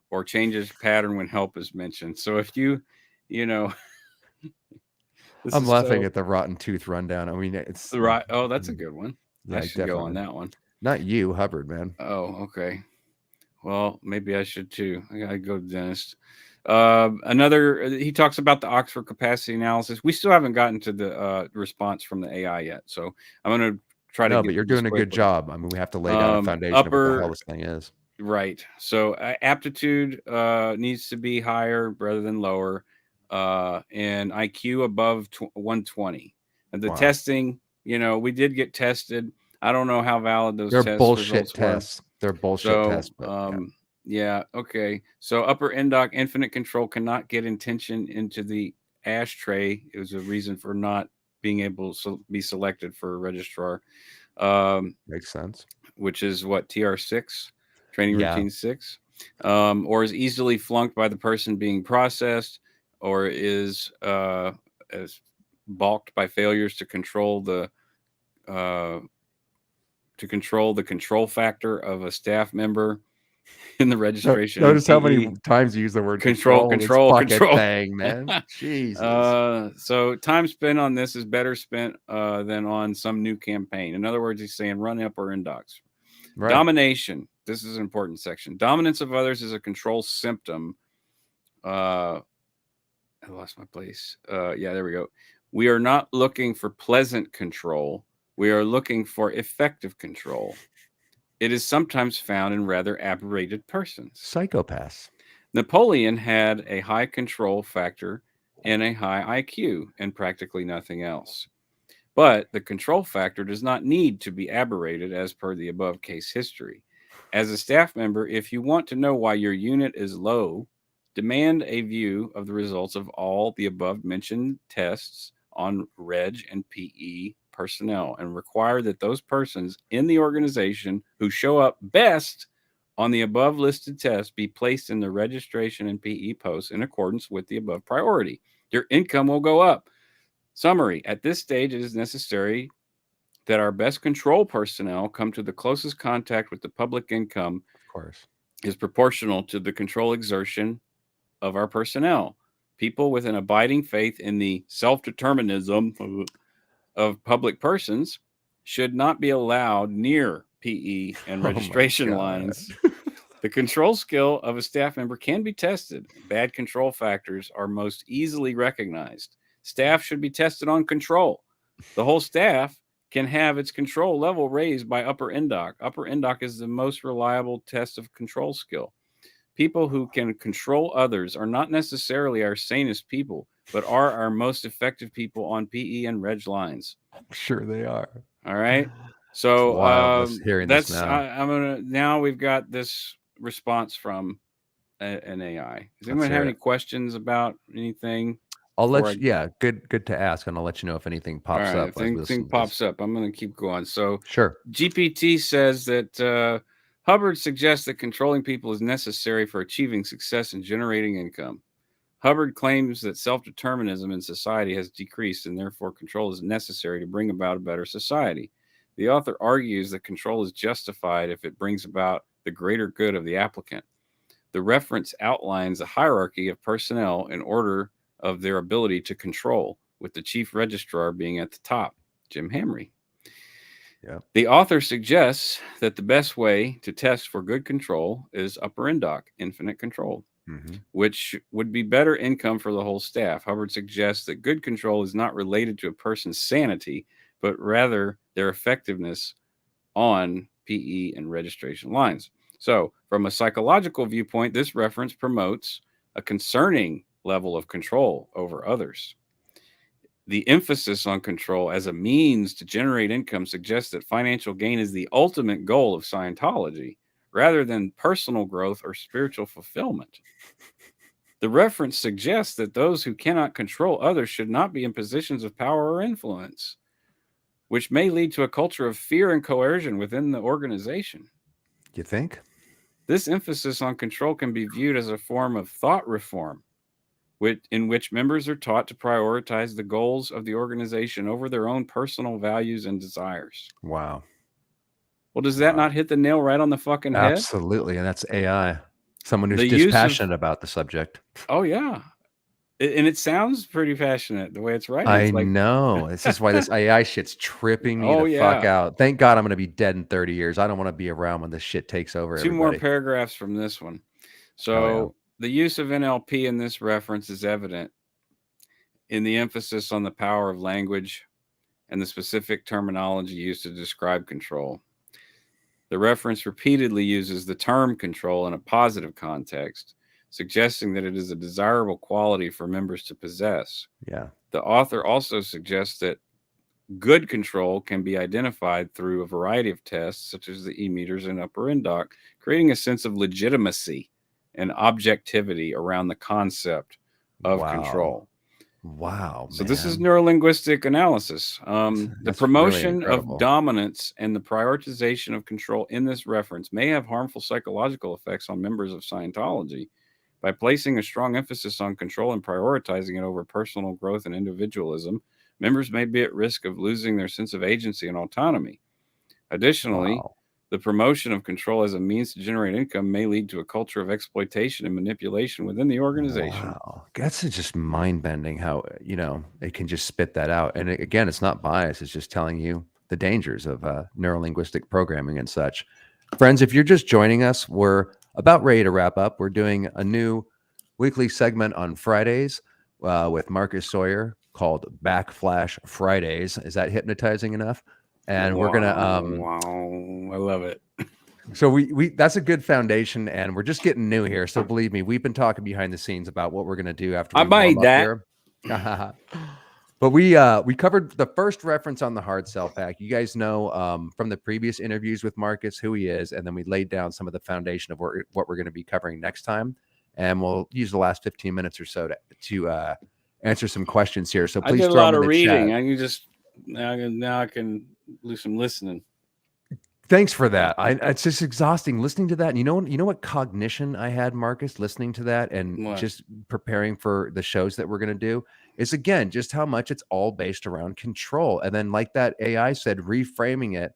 or changes pattern when help is mentioned. So if I'm laughing at the rotten tooth rundown. I mean, it's right. Oh, that's a good one. Yeah, I should go on that one. Not you, Hubbard, man. Oh, okay. Well, maybe I should too. I gotta go to the dentist. He talks about the Oxford capacity analysis. We still haven't gotten to the response from the AI yet, so I'm going to try to. No, but you're doing a good job. I mean, we have to lay down a foundation of what the hell this thing is. Right. So aptitude needs to be higher rather than lower, and IQ above 120. And the testing, we did get tested. I don't know how valid those They're test bullshit results tests. were. They're bullshit tests. But, yeah. Okay. So upper endoc infinite control cannot get intention into the ashtray. It was a reason for not being able to be selected for a registrar. Makes sense. Which is what, TR6, training routine 6, or is easily flunked by the person being processed, or is as balked by failures to control the control factor of a staff member in the registration. Notice how many times you use the word control thing, man. Jesus. So time spent on this is better spent than on some new campaign. In other words, he's saying run upper endocs. Right. Domination. This is an important section. Dominance of others is a control symptom. I lost my place. Yeah, there we go. We are not looking for pleasant control. We are looking for effective control. It is sometimes found in rather aberrated persons. Psychopaths. Napoleon had a high control factor and a high IQ and practically nothing else. But the control factor does not need to be aberrated as per the above case history. As a staff member, if you want to know why your unit is low, demand a view of the results of all the above mentioned tests on Reg and PE personnel and require that those persons in the organization who show up best on the above listed tests be placed in the registration and PE posts in accordance with the above priority. Your income will go up. Summary: at this stage, it is necessary that our best control personnel come to the closest contact with the public income, of course, is proportional to the control exertion of our personnel. People with an abiding faith in the self-determinism of public persons should not be allowed near PE and registration lines. The control skill of a staff member can be tested. Bad control factors are most easily recognized. Staff should be tested on control. The whole staff can have its control level raised by upper endoc. Upper endoc is the most reliable test of control skill. People who can control others are not necessarily our sanest people, but are our most effective people on PE and reg lines. Sure they are. All right. So that's now we've got this response from an AI. Does anyone have any questions about anything? I'll let you. Yeah, good to ask, and I'll let you know if anything pops up. If anything pops up, I'm going to keep going. So sure. GPT says that Hubbard suggests that controlling people is necessary for achieving success and generating income. Hubbard claims that self-determinism in society has decreased and therefore control is necessary to bring about a better society. The author argues that control is justified if it brings about the greater good of the applicant. The reference outlines a hierarchy of personnel in order of their ability to control, with the chief registrar being at the top, Jim Hamry. Yeah. The author suggests that the best way to test for good control is upper indoc, infinite control, which would be better income for the whole staff. Hubbard suggests that good control is not related to a person's sanity, but rather their effectiveness on PE and registration lines. So, from a psychological viewpoint, this reference promotes a concerning level of control over others. The emphasis on control as a means to generate income suggests that financial gain is the ultimate goal of Scientology, rather than personal growth or spiritual fulfillment. The reference suggests that those who cannot control others should not be in positions of power or influence, which may lead to a culture of fear and coercion within the organization. You think? This emphasis on control can be viewed as a form of thought reform, in which members are taught to prioritize the goals of the organization over their own personal values and desires. Wow. Well, does that not hit the nail right on the fucking head? Absolutely. And that's AI. Someone who's The use of- dispassionate about the subject. Oh, yeah. And it sounds pretty passionate the way it's written. I It's like, know. This is why this AI shit's tripping me Oh, the fuck yeah. out. Thank God I'm going to be dead in 30 years. I don't want to be around when this shit takes over Two more everybody. paragraphs from this one. So Oh, the use of NLP in this reference is evident in the emphasis on the power of language and the specific terminology used to describe control. The reference repeatedly uses the term control in a positive context, suggesting that it is a desirable quality for members to possess. Yeah. The author also suggests that good control can be identified through a variety of tests, such as the E-meters and upper indoc, creating a sense of legitimacy and objectivity around the concept of control. Wow. So this is neurolinguistic analysis. That's The really promotion incredible. of dominance and the prioritization of control in this reference may have harmful psychological effects on members of Scientology. By placing a strong emphasis on control and prioritizing it over personal growth and individualism, members may be at risk of losing their sense of agency and autonomy. Additionally, the promotion of control as a means to generate income may lead to a culture of exploitation and manipulation within the organization. Wow. That's just mind bending how, it can just spit that out. And again, it's not bias. It's just telling you the dangers of neurolinguistic programming and such. Friends, if you're just joining us, we're about ready to wrap up. We're doing a new weekly segment on Fridays with Marcus Sawyer called Backflash Fridays. Is that hypnotizing enough? And we're gonna I love it. So we that's a good foundation, and we're just getting new here. So believe me, we've been talking behind the scenes about what we're gonna do after we warm up here. But we covered the first reference on the hard sell pack. You guys know from the previous interviews with Marcus who he is, and then we laid down some of the foundation of what we're going to be covering next time. And we'll use the last 15 minutes or so to answer some questions here. So please I did a throw lot them of in the reading. chat. I can just now I can do some listening. Thanks for that. It's just exhausting listening to that. And you know what cognition I had, Marcus, listening to that and just preparing for the shows that we're going to do is, again, just how much it's all based around control. And then, like that AI said, reframing it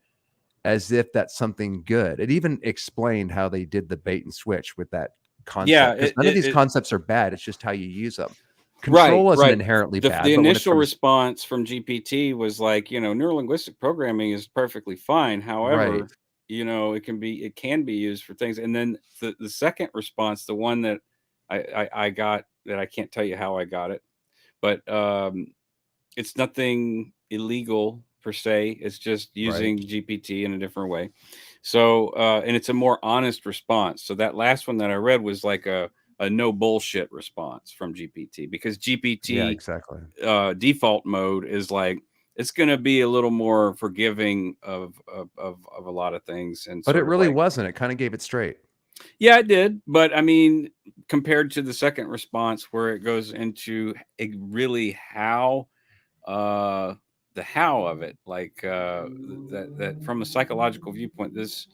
as if that's something good. It even explained how they did the bait and switch with that concept. Yeah, because none of these concepts are bad. It's just how you use them. Control isn't inherently bad. The initial response from GPT was like, neurolinguistic programming is perfectly fine. However, it can be used for things. And then the second response, the one that I got, that I can't tell you how I got it, but it's nothing illegal per se. It's just using GPT in a different way. So, and it's a more honest response. So that last one that I read was like a no bullshit response from GPT, because GPT default mode is like, it's going to be a little more forgiving of a lot of things. But it really wasn't. It kind of gave it straight. Yeah, it did. But I mean, compared to the second response where it goes into really how, the how of it, like that from a psychological viewpoint, this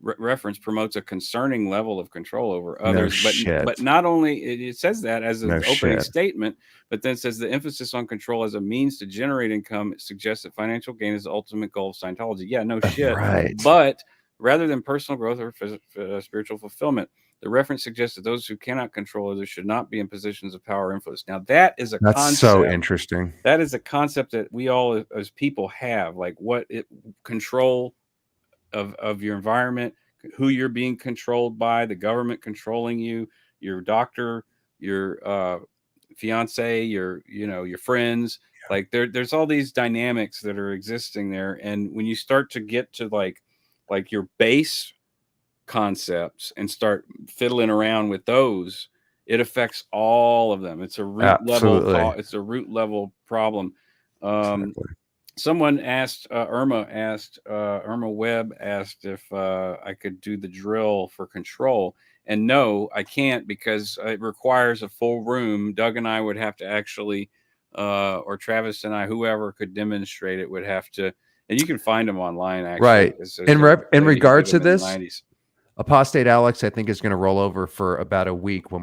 reference promotes a concerning level of control over No others. shit. But not only it says that as an No opening shit. statement, but then it says the emphasis on control as a means to generate income suggests that financial gain is the ultimate goal of Scientology. Yeah, no shit. Right. But rather than personal growth or spiritual fulfillment, the reference suggests that those who cannot control others should not be in positions of power or influence. Now, that is a That's concept. so interesting. That is a concept that we all as people have, like control of your environment, who you're being controlled by, the government controlling you, your doctor, your fiance, your friends. Like there's all these dynamics that are existing there, and when you start to get to like your base concepts and start fiddling around with those, it affects all of them. It's a root Absolutely. level. It's a root level problem. Exactly. Someone asked Irma Webb asked if I could do the drill for control, and no, I can't, because it requires a full room. Doug and I would have to actually, or Travis and I, whoever could demonstrate it would have to. And you can find them online, actually. Right. In regards to this, Apostate Alex, I think, is going to roll over for about a week when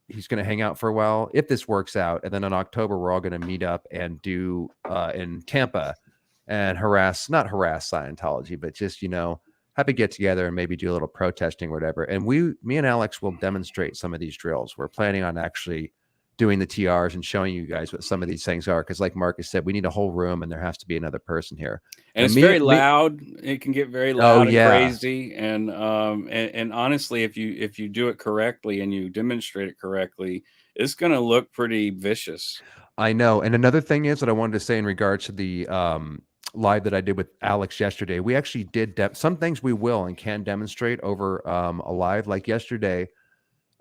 he's going to hang out for a while, if this works out. And then in October, we're all going to meet up and do in Tampa and not harass Scientology, but just, have a get together and maybe do a little protesting or whatever. And me and Alex will demonstrate some of these drills. We're planning on actually doing the TRs and showing you guys what some of these things are. Because like Marcus said, we need a whole room and there has to be another person here. And it's very loud. It can get very loud and crazy. And honestly, if you do it correctly and you demonstrate it correctly, it's going to look pretty vicious. I know. And another thing is that I wanted to say in regards to the live that I did with Alex yesterday, we actually did some things we will and can demonstrate over a live. Like yesterday,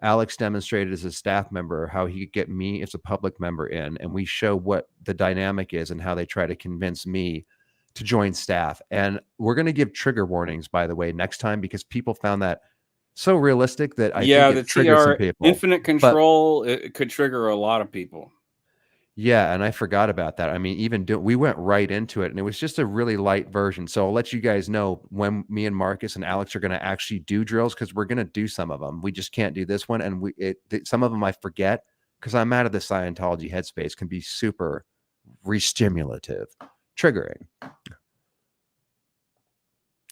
Alex demonstrated as a staff member how he could get me as a public member in, and we show what the dynamic is and how they try to convince me to join staff. And we're going to give trigger warnings, by the way, next time, because people found that so realistic that I think it triggers some people. Infinite control, it could trigger a lot of people. Yeah, and I forgot about that. I mean, we went right into it, and it was just a really light version. So I'll let you guys know when me and Marcus and Alex are going to actually do drills, because we're going to do some of them. We just can't do this one, and some of them I forget because I'm out of the Scientology headspace. Can be super re-stimulative, triggering.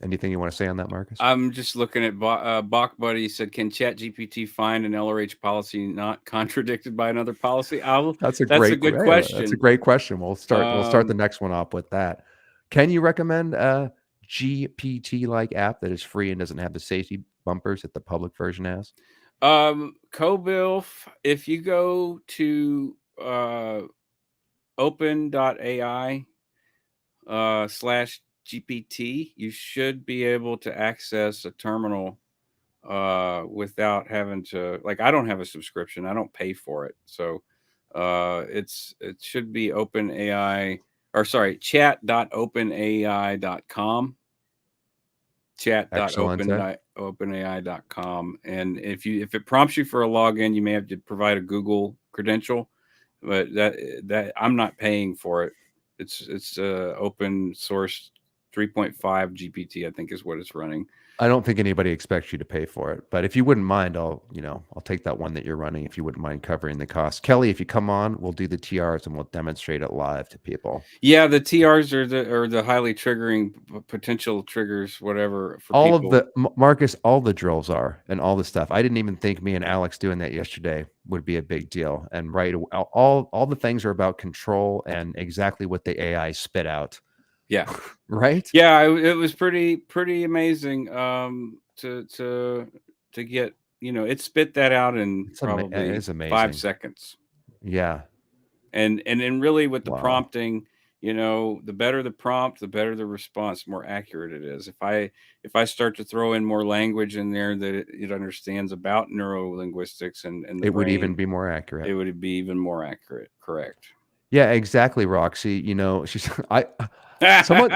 Anything you want to say on that, Marcus? I'm just looking at Bach Buddy said, "Can ChatGPT find an LRH policy not contradicted by another policy?" That's a good question. That's a great question. We'll start the next one off with that. Can you recommend a GPT-like app that is free and doesn't have the safety bumpers that the public version has? Cobilf, if you go to open.ai /GPT, you should be able to access a terminal without having to, like, I don't have a subscription. I don't pay for it. So it should be chat.openai.com. Chat.openai.com. And if it prompts you for a login, you may have to provide a Google credential, but that I'm not paying for it. It's open source 3.5 GPT, I think, is what it's running. I don't think anybody expects you to pay for it, but if you wouldn't mind, I'll take that one that you're running, if you wouldn't mind covering the cost. Kelly, if you come on, we'll do the TRs and we'll demonstrate it live to people. Yeah, the TRs are the highly triggering potential triggers, whatever. For Marcus, all the drills are, and all the stuff. I didn't even think me and Alex doing that yesterday would be a big deal. And all the things are about control and exactly what the AI spit out. Yeah. Right. Yeah, it was pretty amazing to get, it spit that out in probably 5 seconds. Yeah. And really with the prompting, the better the prompt, the better the response, more accurate it is. If I start to throw in more language in there that it understands about neurolinguistics and the it would even be more accurate. It would be even more accurate. Correct. Yeah, exactly, Roxy. Someone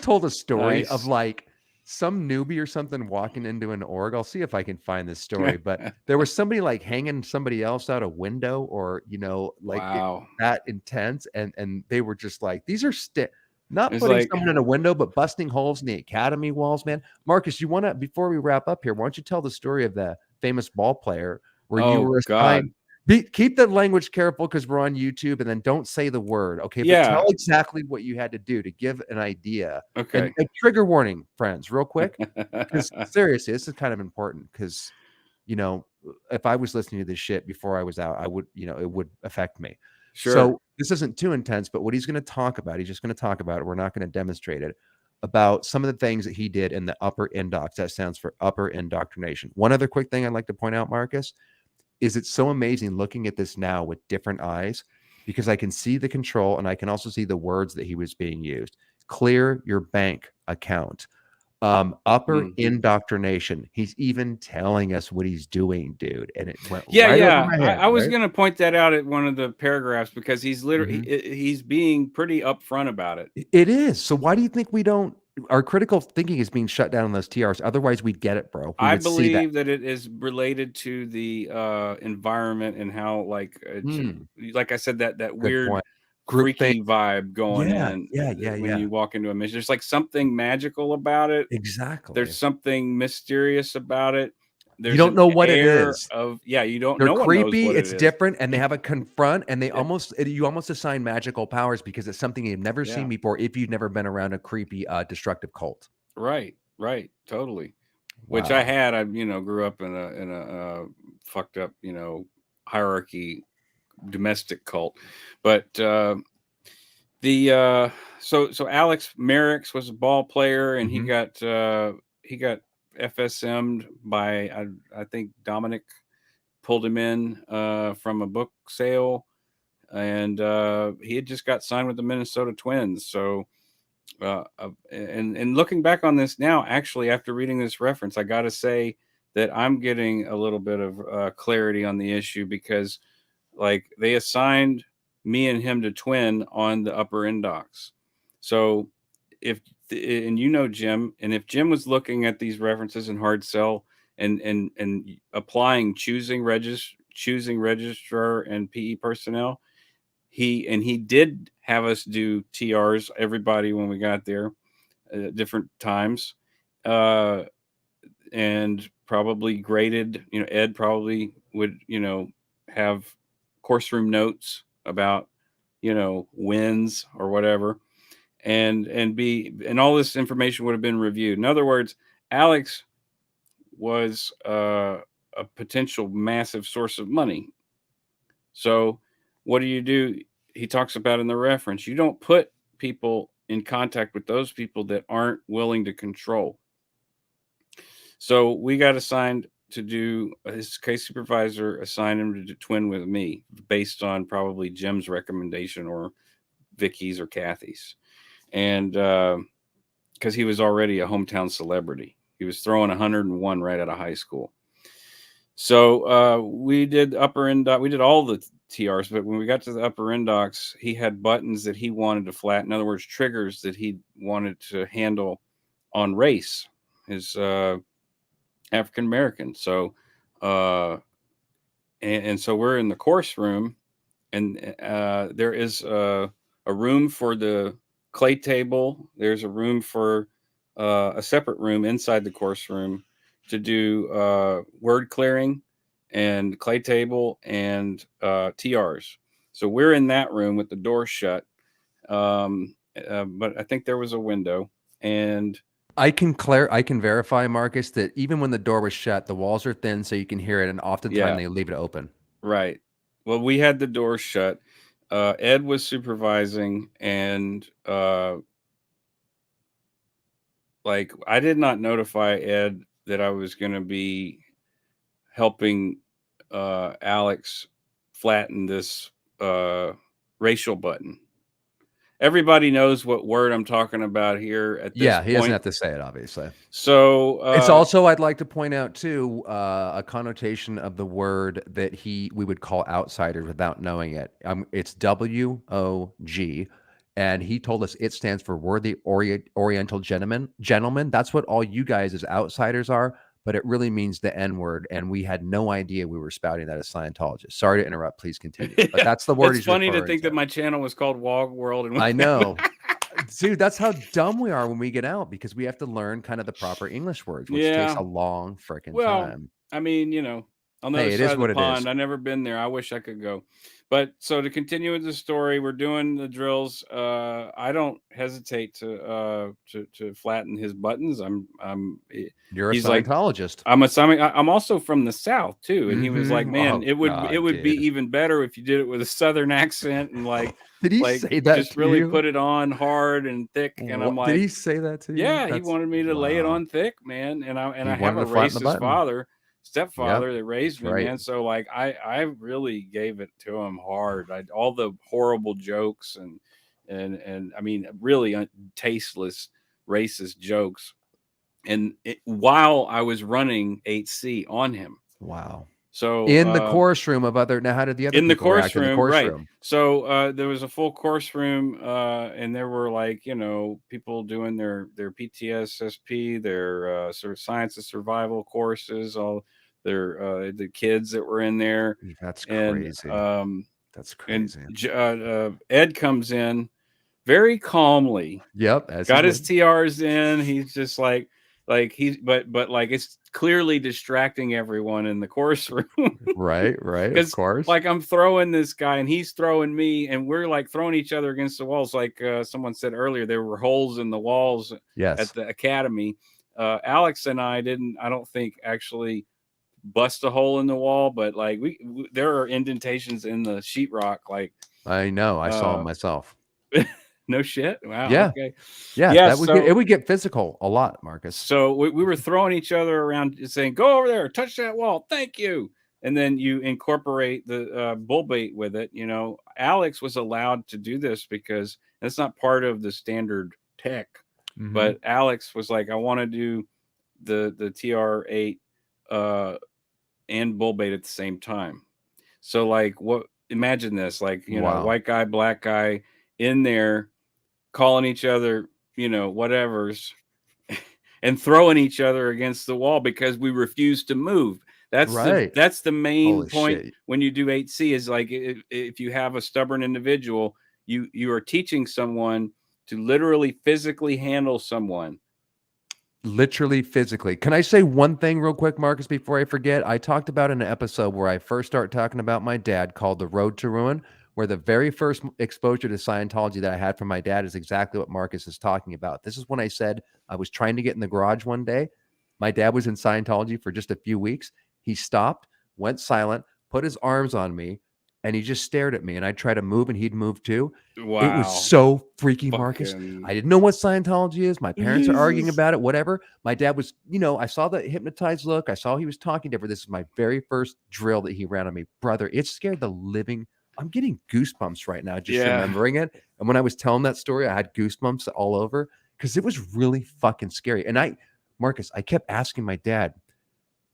told a story of like some newbie or something walking into an org. I'll see if I can find this story, but there was somebody like hanging somebody else out a window, or wow. that intense, and they were just like, these are Not It's putting like, someone in a window, but busting holes in the academy walls, man. Marcus, you want to, before we wrap up here, why don't you tell the story of the famous ball player where you oh were God. assigned? Keep the language careful because we're on YouTube, and then don't say the word, okay? But tell Yeah. exactly what you had to do to give an idea. And Okay. a trigger warning, friends, real quick, because seriously, this is kind of important because, you know, if I was listening to this shit before I was out, I would, you know, it would affect me. Sure. So this isn't too intense, but what he's going to talk about, he's just going to talk about it. We're not going to demonstrate it, about some of the things that he did in the upper indocs. That stands for upper indoctrination. One other quick thing I'd like to point out, Marcus, is it's so amazing looking at this now with different eyes because I can see the control and I can also see the words that he was being used. Clear your bank account. Upper indoctrination. He's even telling us what he's doing, dude. And it went right over my head. I was Right? going to point that out at one of the paragraphs because he's literally he's being pretty upfront about it. It is. So why do you think we don't? Our critical thinking is being shut down on those TRs. Otherwise, we'd get it, bro. We I would see that. believe that it is related to the environment and how, like I said, that Good weird point. Group thing. freaky vibe going Yeah, in yeah. when you walk into a mission. There's like something magical about it. Exactly. There's something mysterious about it. There's You don't know what it is. You don't They're know. creepy. What It's it is. different, and they have a confront, and they you almost assign magical powers because it's something you've never seen before. If you've never been around a creepy, destructive cult, right, totally. Wow. Which I had. I grew up in a fucked up hierarchy domestic cult, but so Alex Merricks was a ball player, and he got FSM'd by I think Dominic pulled him in from a book sale, and he had just got signed with the Minnesota Twins. So and looking back on this now, actually after reading this reference, I got to say that I'm getting a little bit of clarity on the issue because like they assigned me and him to twin on the upper indocs. So and Jim, and if Jim was looking at these references in hard sell and applying choosing registrar and PE personnel, he did have us do TRs, everybody, when we got there at different times, and probably graded. Ed probably would have course room notes about wins or whatever, and all this information would have been reviewed. In other words, Alex was a potential massive source of money. So what do? He talks about in the reference, you don't put people in contact with those people that aren't willing to control. So we got assigned to do, his case supervisor assigned him to twin with me based on probably Jim's recommendation or Vicky's or Kathy's. And because he was already a hometown celebrity, he was throwing 101 right out of high school. So we did upper indoc. We did all the TRs, but when we got to the upper indocs, he had buttons that he wanted to flatten. In other words, triggers that he wanted to handle on race. His African American. So and so we're in the course room, and there is a room for the clay table. There's a room for a separate room inside the course room to do word clearing and clay table and TRs. So we're in that room with the door shut. But I think there was a window, and I can verify, Marcus, that even when the door was shut, the walls are thin so you can hear it, and oftentimes they leave it open. Right. Well, we had the door shut. Ed was supervising, and like I did not notify Ed that I was going to be helping Alex flatten this racial button. Everybody knows what word I'm talking about here at this point. He doesn't have to say it, obviously. So it's also, I'd like to point out too, a connotation of the word that we would call outsiders without knowing it. It's WOG, and he told us it stands for worthy Oriental gentlemen. That's what all you guys as outsiders are, but it really means the N word, and we had no idea we were spouting that as Scientologists. Sorry to interrupt. Please continue. But that's the word. It's funny to think that my channel was called Wog World. And I know. Dude, that's how dumb we are when we get out because we have to learn kind of the proper English words, which takes Yeah. a long freaking Well, time. I mean, on the other Hey, it side is of the what it is. pond, I never been there. I wish I could go. But so to continue with the story, we're doing the drills. I don't hesitate to flatten his buttons. You're a He's like, Scientologist. I'm also from the South too, and he was like, man, Oh it God, would be dude. even better if you did it with a Southern accent and Did he like say that just to really you? put it on hard and thick. And I'm What did like, he say that to you? yeah, he That's wanted me to lay it wow. on thick, man. And He I have wanted a to flatten the racist button. Yep, stepfather that raised that's me, right. man. So like I really gave it to him hard. All the horrible jokes and I mean really tasteless racist jokes. And while I was running 8C on him. Wow. So In the chorus room of other now, how did the other in the people course react in the room, chorus right? room? So there was a full course room, and there were like people doing their PTSSP, their sort of science of survival courses, all their the kids that were in there, That's and crazy. That's and crazy. Ed comes in very calmly, Yep, as he got his would. TRs in. He's just like he's but like it's clearly distracting everyone in the course room Right, of because course. like I'm throwing this guy and he's throwing me and we're like throwing each other against the walls. Like someone said earlier, there were holes in the walls at Yes. the academy. Alex and I don't think actually bust a hole in the wall, but like there are indentations in the sheetrock. Like I know. I saw him uh, myself. no shit. Wow. Yeah. Okay. Yeah, Yeah. that would get it would get physical a lot, Marcus. So we were throwing each other around saying, go over there, touch that wall. Thank you. And then you incorporate the bull bait with it. Alex was allowed to do this because it's not part of the standard tech. Mhm. But Alex was like, I want to do the TR8 and bull bait at the same time. So like imagine this, like, Wow. white guy, black guy in there calling each other, whatever's and throwing each other against the wall because we refuse to move. Right. That's the main Holy point shit. when you do 8C is like if you have a stubborn individual, you are teaching someone to literally physically handle someone. Literally, physically. Can I say one thing real quick, Marcus, before I forget? I talked about in an episode where I first started talking about my dad called The Road to Ruin, where the very first exposure to Scientology that I had from my dad is exactly what Marcus is talking about. This is when I said I was trying to get in the garage one day. My dad was in Scientology for just a few weeks. He stopped, went silent, put his arms on me, and he just stared at me. And I tried to move, and he'd move too. It was Wow. so freaky, Marcus. Fucking I didn't know what Scientology is. My parents are arguing Jesus. about it, whatever. My dad was, I saw the hypnotized look. I saw he was talking to her. This is my very first drill that he ran on me. Brother, it scared the living. I'm getting goosebumps right now just Yeah. remembering it. And when I was telling that story, I had goosebumps all over because it was really fucking scary. And Marcus, I kept asking my dad,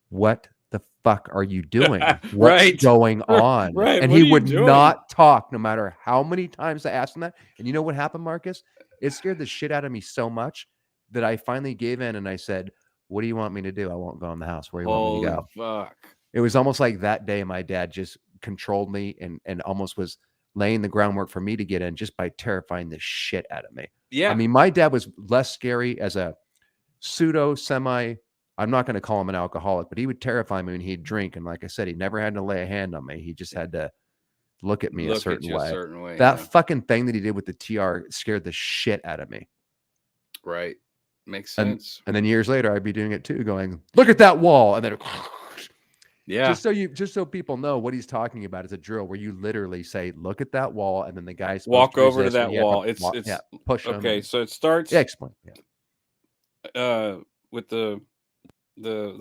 what the fuck are you doing? What's Right. going on? Right. And What he are you would doing? not talk no matter how many times I asked him that. And you know what happened, Marcus? It scared the shit out of me so much that I finally gave in and I said, what do you want me to do? I won't go in the house. Where do you want me to Holy go? fuck. It was almost like that day my dad just controlled me and almost was laying the groundwork for me to get in just by terrifying the shit out of me. I Yeah. mean, my dad was less scary as a pseudo semi. I'm not going to call him an alcoholic, but he would terrify me when he'd drink. And like I said, he never had to lay a hand on me. He just had to look at me a Look at certain you a way. certain way. That Yeah. fucking thing that he did with the TR scared the shit out of me. Right. Makes And sense. and then years later, I'd be doing it too, going, look at that wall. And then Yeah. just so people know what he's talking about is a drill where you literally say, look at that wall, and then the guy's supposed Walk to over to resist, or that you have to wall. It's push him. okay. And So it yeah, starts explain. Yeah. with the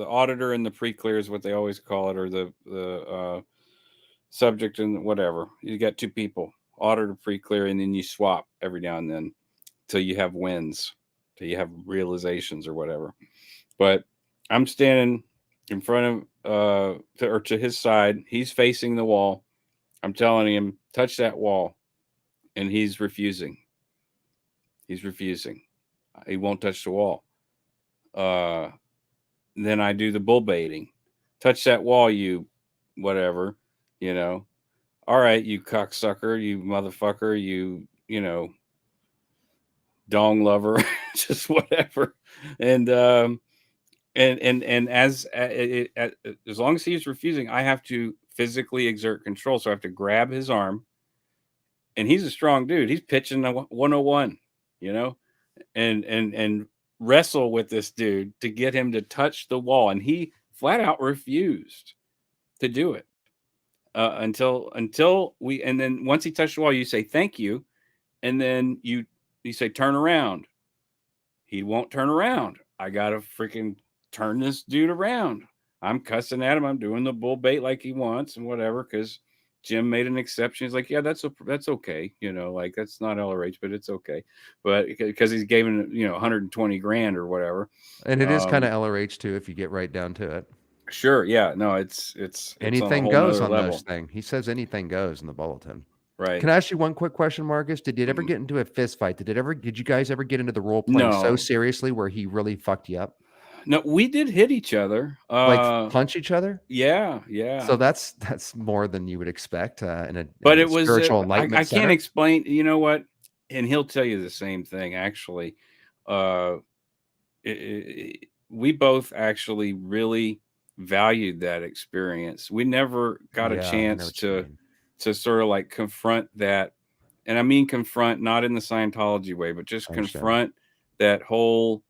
auditor and the pre-clear is what they always call it, or the subject and whatever. You got two people, auditor, pre-clear, and then you swap every now and then till you have wins, till you have realizations or whatever. But I'm standing in front of to his side. He's facing the wall. I'm telling him, touch that wall, and he's refusing. He's refusing. He won't touch the wall. Then I do the bull baiting. Touch that wall, you whatever, you know. All right, you cocksucker, you motherfucker, you know, dong lover, just whatever. And as long as he's refusing, I have to physically exert control. So I have to grab his arm, and he's a strong dude. He's pitching a 101, you know, and wrestle with this dude to get him to touch the wall, and he flat out refused to do it until we. And then once he touched the wall, you say thank you, and then you say turn around. He won't turn around. I gotta freaking turn this dude around. I'm cussing at him. I'm doing the bull bait like he wants and whatever, because Jim made an exception. He's like, yeah, that's okay. You know, like that's not LRH, but it's okay. But because he's given, 120 grand or whatever. And it is kind of LRH too, if you get right down to it. Sure. Yeah. No, it's anything on goes on level. those things. He says anything goes in the bulletin. Right. Can I ask you one quick question, Marcus? Did you ever get into a fist fight? Did you guys ever get into the role playing so seriously where he really fucked you up? No, we did hit each other. Like punch each other? Yeah, yeah. So that's more than you would expect in a it was spiritual enlightenment I can't explain. You know what? And he'll tell you the same thing. Actually, we both actually really valued that experience. We never got a chance to sort of like confront that, and I mean confront not in the Scientology way, but just confront that whole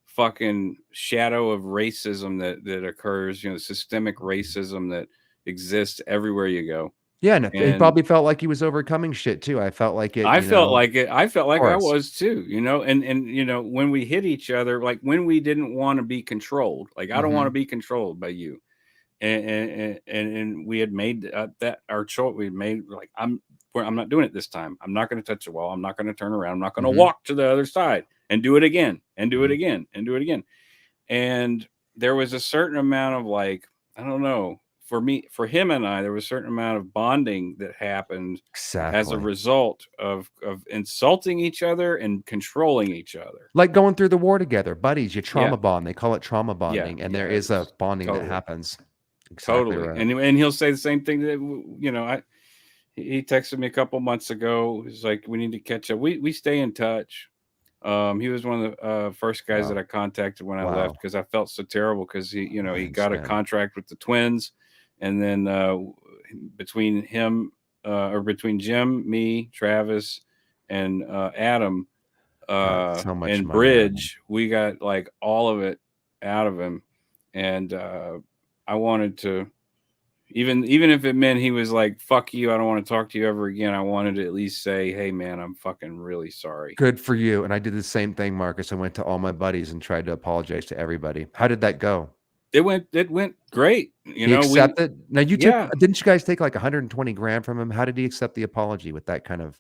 fucking shadow of racism that occurs, systemic racism that exists everywhere you go. Yeah, and he probably felt like he was overcoming shit too. I felt like it. I felt like I was too, and when we hit each other, like when we didn't want to be controlled, like I don't want to be controlled by you, and we had made that our choice. We had made like I'm not doing it this time. I'm not going to touch the wall. I'm not going to turn around. I'm not going to walk to the other side and do it again and do it again and do it again. And there was a certain amount of like, I don't know, for him and I, there was a certain amount of bonding that happened as a result of insulting each other and controlling each other. Like going through the war together, buddies, you trauma bond. They call it trauma bonding. And there is a bonding that happens. Exactly right. And he'll say the same thing that, he texted me a couple months ago. He's like, we need to catch up. We stay in touch. He was one of the first guys that I contacted when I left, because I felt so terrible, because he got a contract with the Twins, and then between him between Jim, me, Travis, and Adam so much and money, Bridge, we got like all of it out of him, and I wanted to. Even if it meant he was like, fuck you, I don't want to talk to you ever again, I wanted to at least say, hey, man, I'm fucking really sorry. Good for you. And I did the same thing, Marcus. I went to all my buddies and tried to apologize to everybody. How did that go? It went great. He accepted? Now, didn't you guys take like 120 grand from him? How did he accept the apology with that kind of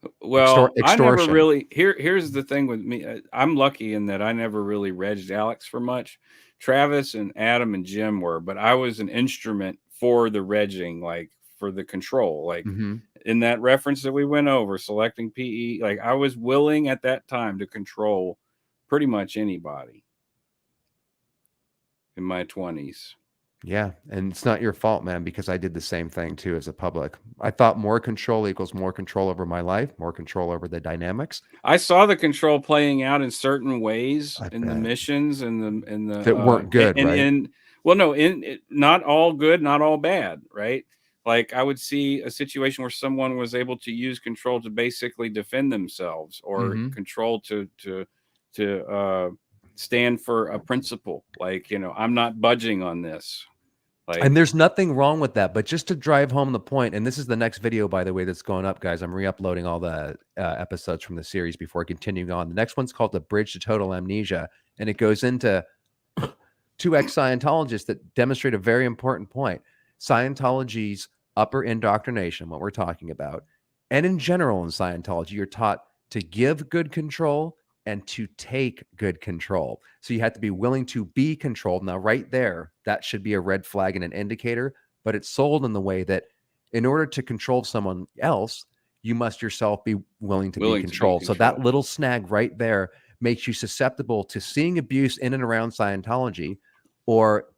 extortion? I never really, here's the thing with me. I'm lucky in that I never really regged Alex for much. Travis and Adam and Jim were, but I was an instrument for the regging, like for the control, like in that reference that we went over, selecting PE, like I was willing at that time to control pretty much anybody in my 20s. Yeah. And it's not your fault, man, because I did the same thing too as a public. I thought more control equals more control over my life, more control over the dynamics. I saw the control playing out in certain ways in the missions and the that weren't good, right? Well, no, not all good, not all bad, right? Like I would see a situation where someone was able to use control to basically defend themselves, or control to stand for a principle. Like, I'm not budging on this. Like, and there's nothing wrong with that, but just to drive home the point, and this is the next video, by the way, that's going up, guys. I'm re-uploading all the episodes from the series before continuing on. The next one's called The Bridge to Total Amnesia, and it goes into two ex-Scientologists that demonstrate a very important point. Scientology's upper indoctrination, what we're talking about, and in general in Scientology, you're taught to give good control and to take good control. So you have to be willing to be controlled. Now, right there, that should be a red flag and an indicator, but it's sold in the way that in order to control someone else, you must yourself be willing to be controlled. So that little snag right there makes you susceptible to seeing abuse in and around Scientology, or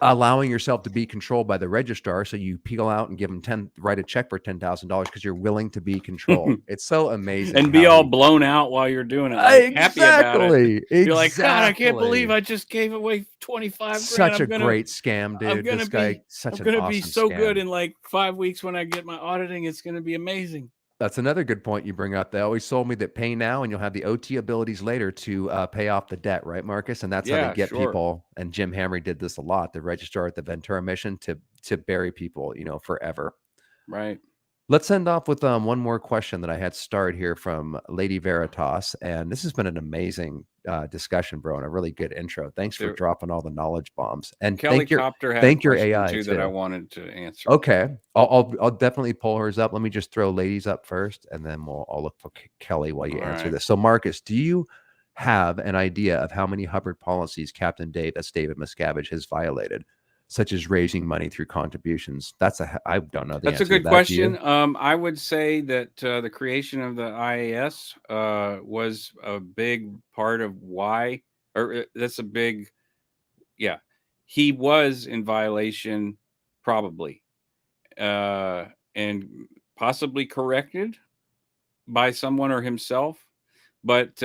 allowing yourself to be controlled by the registrar. So you peel out and give them write a check for $10,000 because you're willing to be controlled. It's so amazing. And be all blown out while you're doing it, like happy about it. You're like, God, I can't believe I just gave away 25 Such grand. a great scam, dude. I'm gonna this guy, such I'm an gonna awesome be so scam. good in like 5 weeks when I get my auditing. It's gonna be amazing. That's another good point you bring up. They always told me that pay now and you'll have the OT abilities later to pay off the debt, right, Marcus? And that's how they get people. And Jim Hamry did this a lot. The registrar at the Ventura Mission to bury people, forever. Right. Let's end off with one more question that I had started here from Lady Veritas. And this has been an amazing discussion, bro, and a really good intro. Thanks for dropping all the knowledge bombs. And Kelly Copter thank your AI too that I wanted to answer. Okay, I'll definitely pull hers up. Let me just throw ladies up first, and then I'll look for Kelly while you answer this. So, Marcus, do you have an idea of how many Hubbard policies Captain Dave, that's David Miscavige, has violated, such as raising money through contributions? I don't know the answer. That's a good question. I would say that the creation of the IAS was a big part of why, or that's a big, yeah, he was in violation, probably, and possibly corrected by someone or himself, but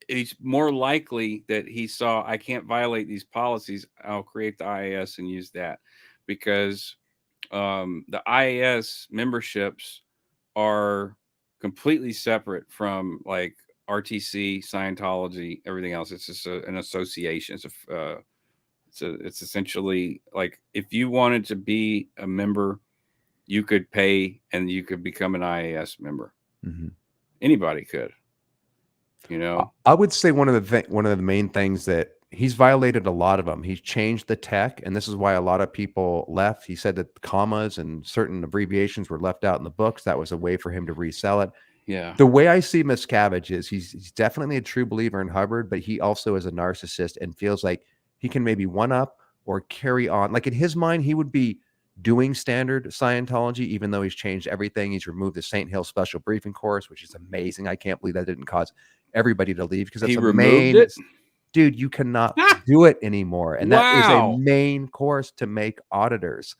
it's more likely that he saw, I can't violate these policies, I'll create the IAS and use that, because the IAS memberships are completely separate from like RTC, Scientology, everything else. It's just an association. It's essentially like if you wanted to be a member, you could pay and you could become an IAS member. Mm-hmm. Anybody could. I would say one of the main things that he's violated a lot of them. He's changed the tech, and this is why a lot of people left. He said that commas and certain abbreviations were left out in the books. That was a way for him to resell it. Yeah. The way I see Miscavige is he's definitely a true believer in Hubbard, but he also is a narcissist and feels like he can maybe one up or carry on. Like in his mind, he would be doing standard Scientology, even though he's changed everything. He's removed the St. Hill special briefing course, which is amazing. I can't believe that didn't cause everybody to leave because that's removed it. Dude, you cannot do it anymore. And that is a main course to make auditors.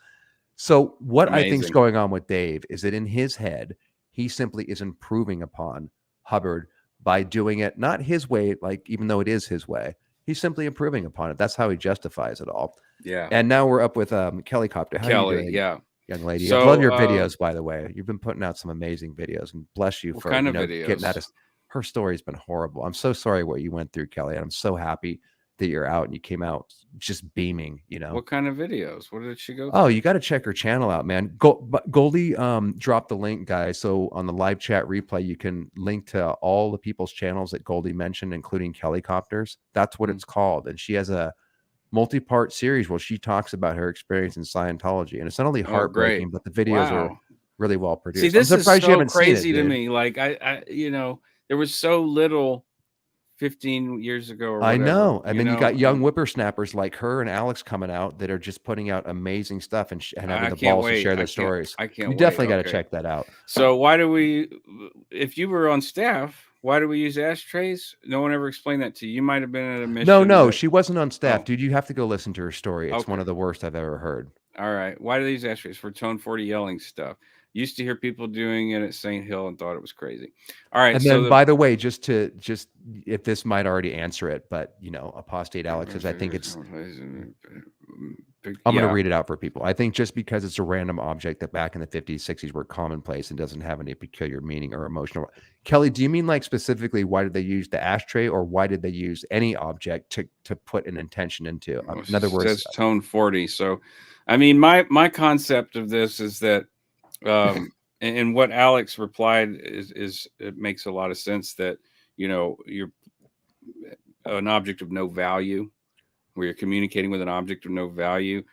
So what I think is going on with Dave is that in his head, he simply is improving upon Hubbard by doing it, not his way, like even though it is his way, he's simply improving upon it. That's how he justifies it all. Yeah. And now we're up with Kelly Copter. How are you doing, yeah. young lady? I love your videos, by the way. You've been putting out some amazing videos, and bless you for videos? Getting at us. Her story's been horrible. I'm so sorry what you went through, Kelly. And I'm so happy that you're out and you came out just beaming, What kind of videos? What did she go through? Oh, you got to check her channel out, man. Goldie dropped the link, guys. So on the live chat replay, you can link to all the people's channels that Goldie mentioned, including Kelly Copters. That's what it's called. And she has a multi-part series where she talks about her experience in Scientology. And it's not only heartbreaking, but the videos are really well produced. See, this is so crazy to me. Like I there was so little 15 years ago or whatever. I know. And then you got young whippersnappers like her and Alex coming out that are just putting out amazing stuff and having the balls to share their stories. I can't. You definitely got to check that out. So if you were on staff, why do we use ashtrays? No one ever explained that to you. You might have been at a mission. No, she wasn't on staff, dude. You have to go listen to her story. It's one of the worst I've ever heard. All right. Why do they use ashtrays? For tone 40 yelling stuff. Used to hear people doing it at St. Hill and thought it was crazy. All right. And then, by the way, just if this might already answer it, but apostate Alex says, I think it's. I'm going to read it out for people. I think just because it's a random object that back in the 50s, 60s were commonplace and doesn't have any peculiar meaning or emotional. Kelly, do you mean like specifically why did they use the ashtray, or why did they use any object to put an intention into? In other words, that's tone 40. So, I mean, my concept of this is that. And what Alex replied is it makes a lot of sense that you're an object of no value, where you're communicating with an object of no value.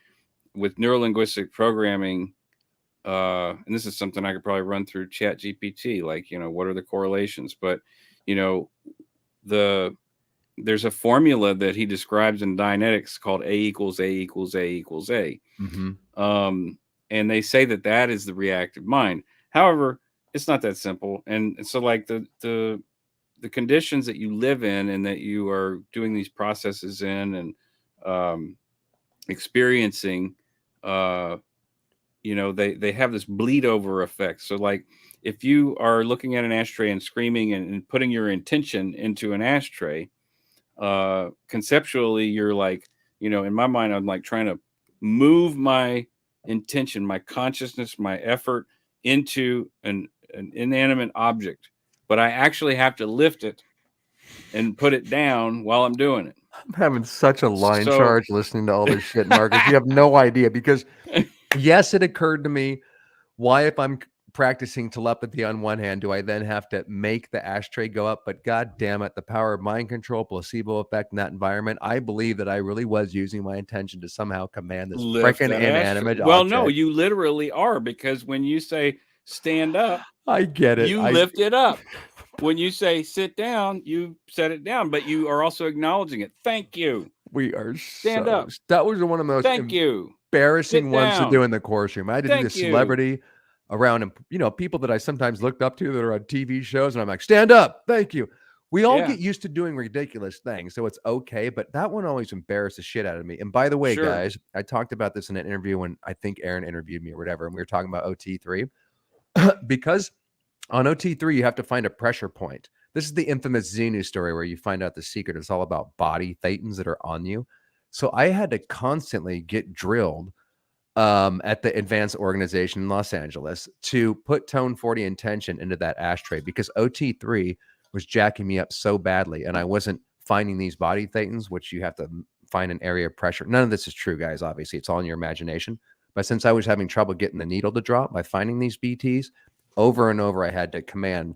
With neurolinguistic programming, and this is something I could probably run through Chat GPT, like what are the correlations, but there's a formula that he describes in Dianetics called A equals A equals A equals A. Mm-hmm. And they say that is the reactive mind. However, it's not that simple. And so like the conditions that you live in and that you are doing these processes in, and experiencing, you know, they have this bleed over effect. So like if you are looking at an ashtray and screaming and putting your intention into an ashtray, conceptually you're like, you know, in my mind, I'm like trying to move my intention, my consciousness, my effort into an inanimate object, but I actually have to lift it and put it down while I'm doing it. I'm having such a line So- charge listening to all this shit, Marcus. You have no idea, because yes, it occurred to me, why, if I'm practicing telepathy on one hand, do I then have to make the ashtray go up? But god damn it, the power of mind control, placebo effect in that environment, I believe that I really was using my intention to somehow command this lift freaking that inanimate ashtray. Well, object. no, you literally are, because when you say stand up, I get it. you I lift it up. When you say sit down, you set it down, but you are also acknowledging it. Thank you. We are Stand so up. that was one of the most Thank you. embarrassing Sit ones to down. do in the course room. I had to do Thank this you. celebrity around, you know, people that I sometimes looked up to that are on TV shows, and I'm like, stand up, thank you. We all Yeah. get used to doing ridiculous things, so it's okay, but that one always embarrassed the shit out of me. And by the way, Sure. guys, I talked about this in an interview when I think Aaron interviewed me or whatever, and we were talking about OT3. Because on OT3, you have to find a pressure point. This is the infamous Xenu story where you find out the secret. It's all about body thetans that are on you. So I had to constantly get drilled at the advanced organization in Los Angeles to put tone 40 intention into that ashtray, because OT3 was jacking me up so badly, and I wasn't finding these body thetans, which you have to find an area of pressure. None of this is true, guys. Obviously, it's all in your imagination. But since I was having trouble getting the needle to drop by finding these BTs, over and over, I had to command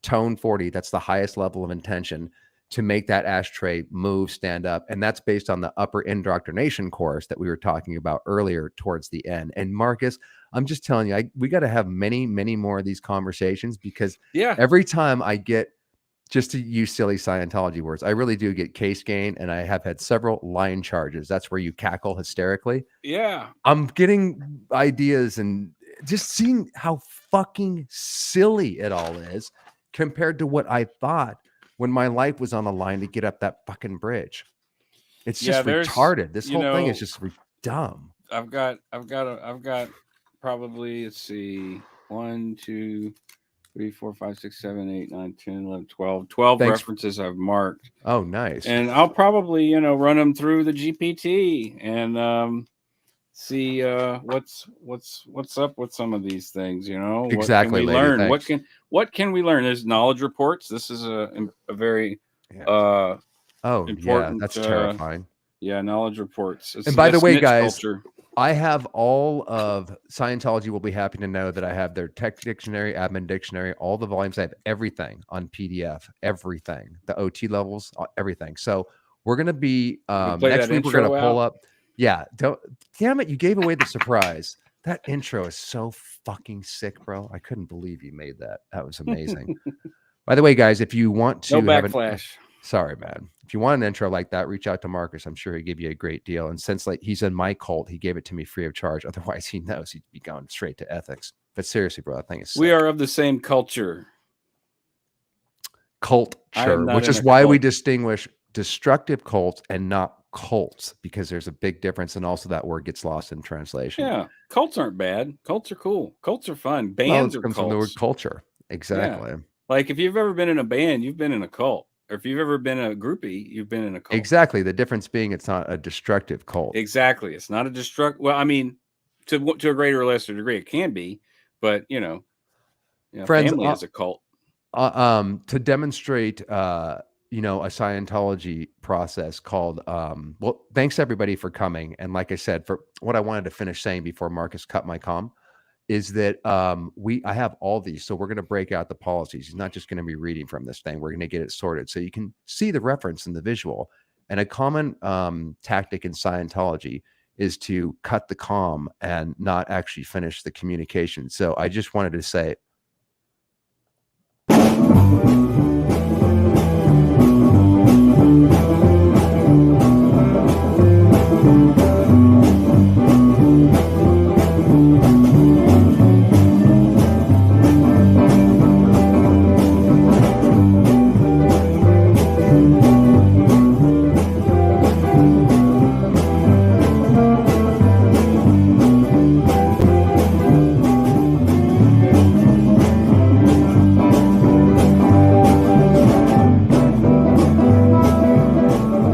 tone 40. That's the highest level of intention to make that ashtray move, stand up. And that's based on the upper indoctrination course that we were talking about earlier towards the end. And Marcus, I'm just telling you, we got to have many, many more of these conversations, because every time I get, just to use silly Scientology words, I really do get case gain, and I have had several line charges. That's where you cackle hysterically. Yeah. I'm getting ideas and just seeing how fucking silly it all is compared to what I thought when my life was on the line to get up that fucking bridge. It's just retarded. This whole thing is just dumb. I've got probably, let's see, 1, 2, 3, 4, 5, 6, 7, 8, 9, 10, 11, 12 references I've marked. Oh, nice. And I'll probably, you know, run them through the GPT and see what's up with some of these things, you know. Exactly. What can we learn? What can we learn? There's knowledge reports. This is a very important, that's terrifying. Knowledge reports. And by the way, guys, culture. I have all of Scientology will be happy to know that I have their tech dictionary, admin dictionary, all the volumes. I have everything on PDF, everything, the OT levels, everything. So we're going to be, next week, we're going to pull up. Yeah. Damn it. You gave away the surprise. That intro is so fucking sick, bro. I couldn't believe you made that. That was amazing. By the way, guys, if you want to backflash. Sorry, man. If you want an intro like that, reach out to Marcus. I'm sure he'll give you a great deal. And since like he's in my cult, he gave it to me free of charge. Otherwise, he knows he'd be going straight to ethics. But seriously, bro, I think it's sick. We are of the same culture. Culture, which is why we distinguish destructive cults and not cults, because there's a big difference, and also that word gets lost in translation. Yeah, cults aren't bad. Cults are cool. Cults are fun. Bands are cults. From the word culture. Exactly. Yeah. Like if you've ever been in a band, you've been in a cult. Or if you've ever been a groupie, you've been in a cult. Exactly. The difference being it's not a destructive cult. Exactly. It's not a destructive. Well, I mean, to a greater or lesser degree, it can be, but you know friends, family is a cult. To demonstrate, a Scientology process called, well, thanks everybody for coming. And like I said, for what I wanted to finish saying before Marcus cut my comm, is that I have all these. So we're going to break out the policies. He's not just going to be reading from this thing. We're going to get it sorted so you can see the reference in the visual. And a common tactic in Scientology is to cut the comm and not actually finish the communication. So I just wanted to say